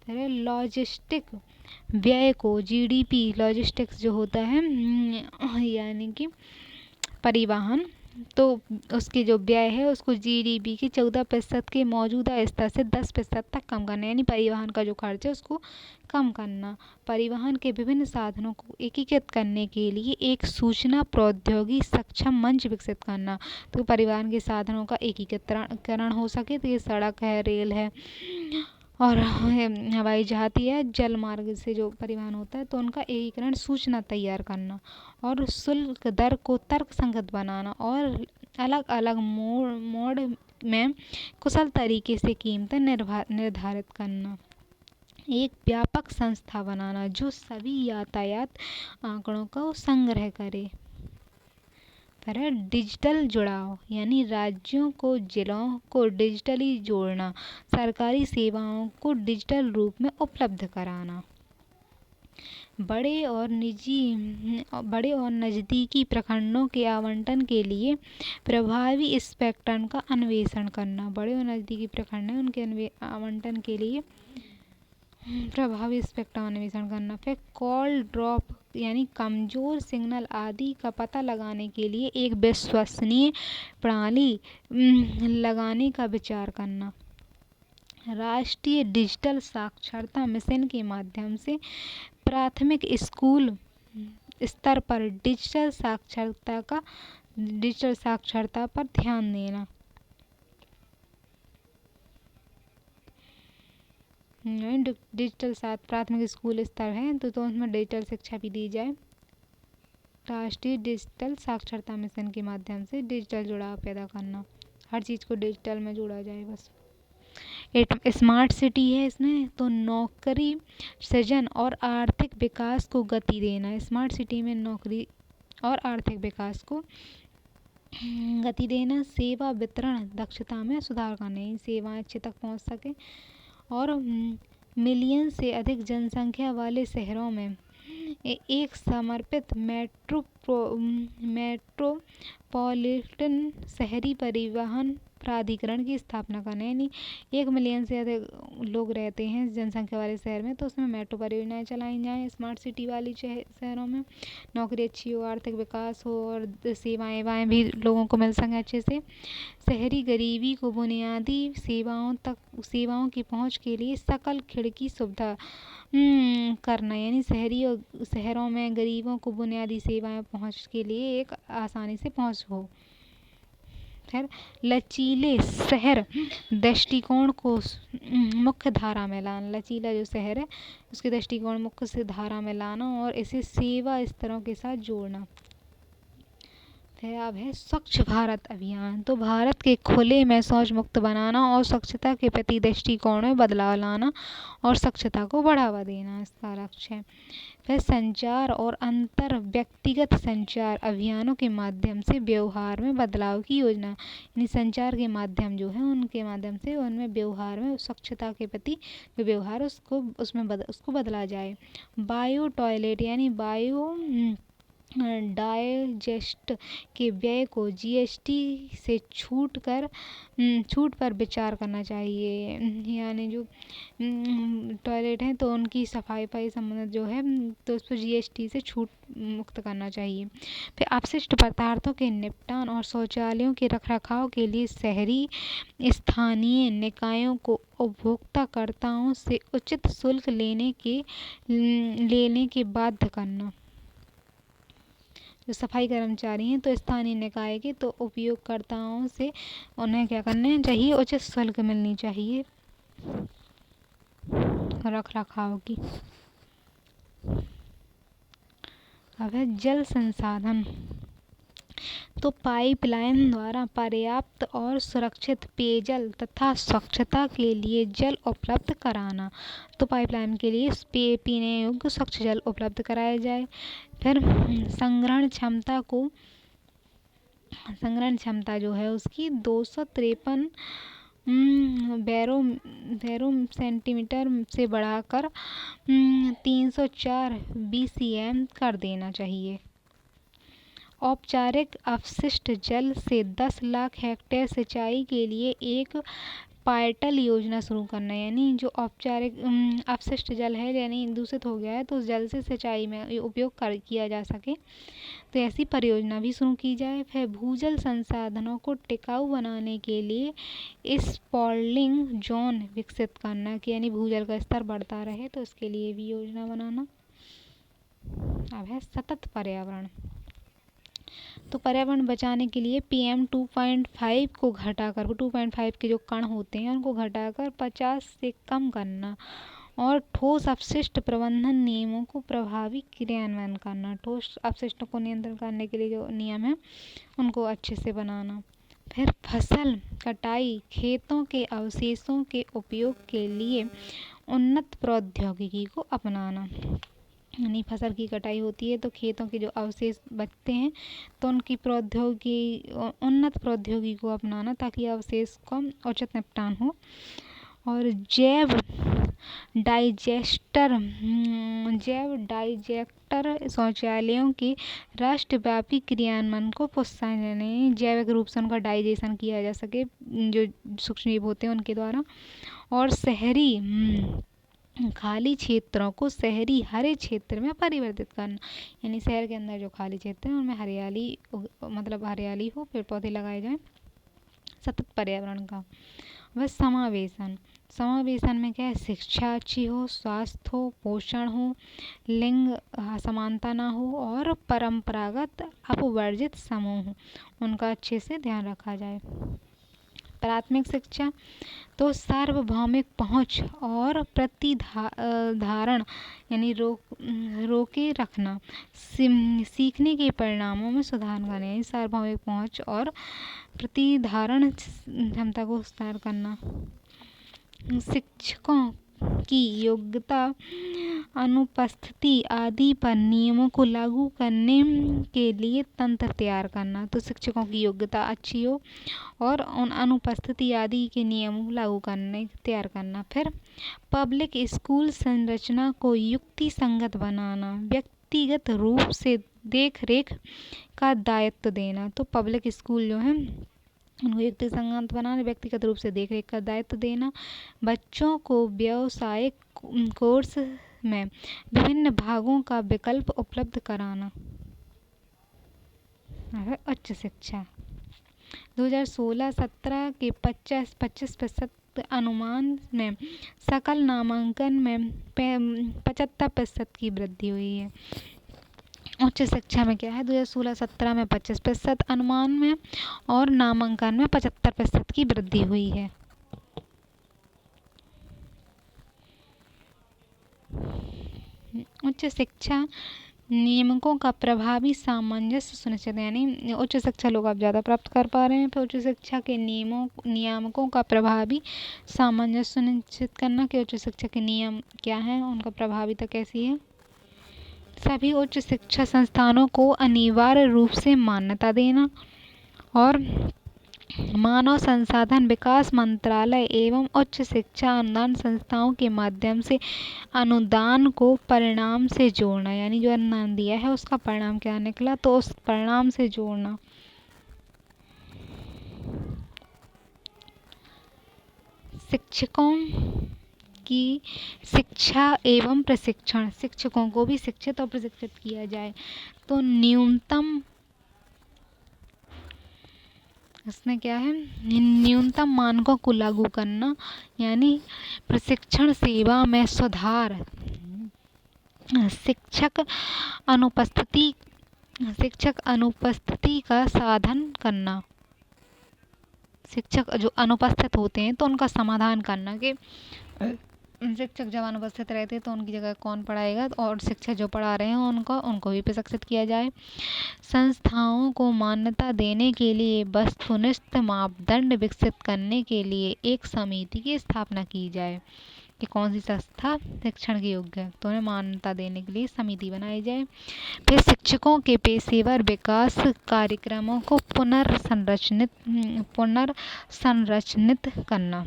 [SPEAKER 1] लॉजिस्टिक व्यय को जीडीपी, लॉजिस्टिक्स जो होता है यानी कि परिवहन, तो उसके जो व्यय है उसको जीडीपी के 14% के मौजूदा स्तर से 10% तक कम करना, यानी परिवहन का जो खर्च है उसको कम करना। परिवहन के विभिन्न साधनों को एकीकृत करने के लिए एक सूचना प्रौद्योगिकी सक्षम मंच विकसित करना। तो परिवहन के साधनों का एकीकरण हो सके, तो ये सड़क है, रेल है और हवाई जहाज है, जल मार्ग से जो परिवहन होता है, तो उनका एकीकरण, सूचना तैयार करना और शुल्क दर को तर्कसंगत बनाना और अलग अलग मोड में कुशल तरीके से कीमतें निर्धारित करना। एक व्यापक संस्था बनाना जो सभी यातायात आंकड़ों का संग्रह करे। फिर है डिजिटल जुड़ाव, यानी राज्यों को जिलों को डिजिटली जोड़ना, सरकारी सेवाओं को डिजिटल रूप में उपलब्ध कराना। बड़े और नज़दीकी प्रखंडों के आवंटन के लिए प्रभावी स्पेक्ट्रम का अन्वेषण करना। बड़े और नज़दीकी प्रखंड हैं, उनके आवंटन के लिए प्रभावी स्पेक्ट्रम अन्वेषण करना। फिर कॉल ड्रॉप, यानी कमजोर सिग्नल आदि का पता लगाने के लिए एक विश्वसनीय प्रणाली लगाने का विचार करना। राष्ट्रीय डिजिटल साक्षरता मिशन के माध्यम से प्राथमिक स्कूल स्तर पर डिजिटल साक्षरता पर ध्यान देना। डिजिटल प्राथमिक स्कूल स्तर है तो उसमें डिजिटल शिक्षा भी दी जाए। राष्ट्रीय डिजिटल साक्षरता मिशन के माध्यम से डिजिटल जुड़ाव पैदा करना, हर चीज़ को डिजिटल में जोड़ा जाए बस। स्मार्ट सिटी है इसमें, तो नौकरी सृजन और आर्थिक विकास को गति देना। स्मार्ट सिटी में नौकरी और आर्थिक विकास को गति देना। सेवा वितरण दक्षता में सुधार करना, सेवाएं अच्छे तक पहुंच सके। और मिलियन से अधिक जनसंख्या वाले शहरों में एक समर्पित मेट्रोपॉलिटन शहरी परिवहन प्राधिकरण की स्थापना करना, यानी 1 मिलियन से अधिक लोग रहते हैं जनसंख्या वाले शहर में, तो उसमें मेट्रो परियोजनाएं चलाई जाएं। स्मार्ट सिटी वाली शहरों में नौकरी अच्छी हो, आर्थिक विकास हो और सेवाएं भी लोगों को मिल सकें अच्छे से। शहरी गरीबी को बुनियादी सेवाओं की पहुंच के लिए सकल खिड़की सुविधा करना, यानी शहरों में गरीबों को बुनियादी सेवाएं पहुंच के लिए एक आसानी से पहुंच हो। फिर लचीले शहर दृष्टिकोण को मुख्य धारा में लाना। लचीला जो शहर है उसके दृष्टिकोण मुख्य से धारा में लाना और इसे सेवा स्तरों के साथ जोड़ना। फिर अब है स्वच्छ भारत अभियान, तो भारत के खुले में शौच मुक्त बनाना और स्वच्छता के प्रति दृष्टिकोण में बदलाव लाना और स्वच्छता को बढ़ावा देना इसका लक्ष्य है। फिर संचार और अंतर व्यक्तिगत संचार अभियानों के माध्यम से व्यवहार में बदलाव की योजना, यानी संचार के माध्यम जो है उनके माध्यम से उनमें व्यवहार में स्वच्छता के प्रति जो व्यवहार उसको बदला जाए। बायो टॉयलेट, यानी बायो डाइजेस्ट के व्यय को जीएसटी से छूट पर विचार करना चाहिए, यानी जो टॉयलेट हैं तो उनकी सफाई संबंधित जो है तो उस पर जीएसटी से छूट मुक्त करना चाहिए। फिर अपशिष्ट पदार्थों के निपटान और शौचालयों के रखरखाव के लिए शहरी स्थानीय निकायों को उपभोक्ताकर्ताओं से उचित शुल्क लेने के बाध्य करना। जो सफाई कर्मचारी हैं तो स्थानीय निकाय के तो उपयोगकर्ताओं से उन्हें क्या करना चाहिए, उचित शुल्क मिलनी चाहिए रखरखाव की। अब है जल संसाधन, तो पाइपलाइन द्वारा पर्याप्त और सुरक्षित पेयजल तथा स्वच्छता के लिए जल उपलब्ध कराना। तो पाइपलाइन के लिए पीने योग्य स्वच्छ जल उपलब्ध कराया जाए। फिर संग्रहण क्षमता जो है उसकी 253 बैरो सेंटीमीटर से बढ़ाकर 304 BCM कर देना चाहिए। औपचारिक अपशिष्ट जल से 10 लाख हेक्टेयर सिंचाई के लिए एक पायलट योजना शुरू करना। यानी जो औपचारिक अपशिष्ट जल है यानी दूषित हो गया है तो उस जल से सिंचाई में उपयोग किया जा सके, तो ऐसी परियोजना भी शुरू की जाए। फिर भूजल संसाधनों को टिकाऊ बनाने के लिए स्पॉइलिंग जोन विकसित करना कि यानी भूजल का स्तर बढ़ता रहे तो इसके लिए भी योजना बनाना। अब है सतत पर्यावरण। तो पर्यावरण बचाने के लिए PM 2.5 को घटाकर 2.5 के जो कण होते हैं उनको घटाकर 50 से कम करना और ठोस अपशिष्ट प्रबंधन नियमों को प्रभावी क्रियान्वयन करना। ठोस अपशिष्ट को नियंत्रण करने के लिए जो नियम है उनको अच्छे से बनाना। फिर फसल कटाई, खेतों के अवशेषों के उपयोग के लिए उन्नत प्रौद्योगिकी को अपनाना। यानी फसल की कटाई होती है तो खेतों के जो अवशेष बचते हैं तो उनकी उन्नत प्रौद्योगिकी को अपनाना ताकि अवशेष का उचित निपटान हो। और जैव डाइजेक्टर शौचालयों के राष्ट्रव्यापी क्रियान्वयन को प्रोत्साहन देने, जैविक रूप से उनका डाइजेशन किया जा सके जो सूक्ष्मजीव होते हैं उनके द्वारा। और शहरी खाली क्षेत्रों को शहरी हरे क्षेत्र में परिवर्तित करना। यानी शहर के अंदर जो खाली क्षेत्र है उनमें हरियाली हो, पेड़ पौधे लगाए जाएं। सतत पर्यावरण का वह समावेशन में क्या है, शिक्षा अच्छी हो, स्वास्थ्य हो, पोषण हो, लिंग असमानता ना हो और परंपरागत अपवर्जित समूह हो, उनका अच्छे से ध्यान रखा जाए। प्राथमिक शिक्षा तो सार्वभौमिक पहुंच और प्रतिधारण यानी रोके रखना, सीखने के परिणामों में सुधार करना। यानी सार्वभौमिक पहुंच और प्रतिधारण क्षमता को सुधार करना। शिक्षकों की योग्यता, अनुपस्थिति आदि पर नियमों को लागू करने के लिए तंत्र तैयार करना। तो शिक्षकों की योग्यता अच्छी हो और उन अनुपस्थिति आदि के नियमों लागू करने तैयार करना। फिर पब्लिक स्कूल संरचना को युक्ति संगत बनाना, व्यक्तिगत रूप से देख रेख का दायित्व देना। तो पब्लिक स्कूल जो है उनको युक्ति संगत बनाना, व्यक्तिगत रूप से देख रेख का दायित्व देना। बच्चों को व्यावसायिक कोर्स में विभिन्न भागों का विकल्प उपलब्ध कराना। उच्च शिक्षा 2016-17 के 25% अनुमान में सकल नामांकन में 75% की वृद्धि हुई है। उच्च शिक्षा में क्या है, 2016-17 में 25% अनुमान में और नामांकन में 75% की वृद्धि हुई है। उच्च शिक्षा नियामकों का प्रभावी सामंजस्य सुनिश्चित, यानी उच्च शिक्षा लोग आप ज़्यादा प्राप्त कर पा रहे हैं। फिर उच्च शिक्षा के नियामकों का प्रभावी सामंजस्य सुनिश्चित करना कि उच्च शिक्षा के नियम क्या हैं, उनका प्रभाविता कैसी है। सभी उच्च शिक्षा संस्थानों को अनिवार्य रूप से मान्यता देना और मानव संसाधन विकास मंत्रालय एवं उच्च शिक्षा अनुदान संस्थाओं के माध्यम से अनुदान को परिणाम से जोड़ना। यानी जो अनुदान दिया है उसका परिणाम क्या निकला तो उस परिणाम से जोड़ना। शिक्षकों की शिक्षा एवं प्रशिक्षण, शिक्षकों को भी शिक्षित और प्रशिक्षित किया जाए। तो न्यूनतम इसमें क्या है, न्यूनतम मानकों को लागू करना, यानी प्रशिक्षण सेवा में सुधार, शिक्षक अनुपस्थिति का साधन करना। शिक्षक जो अनुपस्थित होते हैं तो उनका समाधान करना कि शिक्षक जब अनुपस्थित रहते तो उनकी जगह कौन पढ़ाएगा, और शिक्षक जो पढ़ा रहे हैं उनको भी प्रशिक्षित किया जाए। संस्थाओं को मान्यता देने के लिए वस्तुनिष्ठ मापदंड विकसित करने के लिए एक समिति की स्थापना की जाए। कि कौन सी संस्था शिक्षण के योग्य है, तो उन्हें मान्यता देने के लिए समिति बनाई जाए। फिर शिक्षकों के पेशेवर विकास कार्यक्रमों को पुनर्संरचनित करना।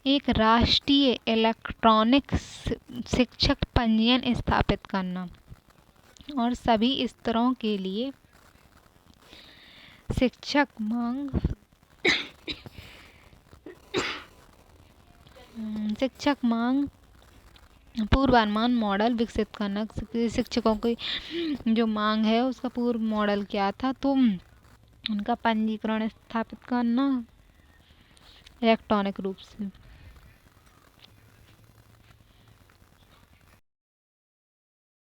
[SPEAKER 1] एक राष्ट्रीय इलेक्ट्रॉनिक शिक्षक पंजीयन स्थापित करना और सभी स्तरों के लिए शिक्षक मांग पूर्वानुमान मॉडल विकसित करना। शिक्षकों की जो मांग है उसका पूर्व मॉडल क्या था, तो उनका पंजीकरण स्थापित करना इलेक्ट्रॉनिक रूप से।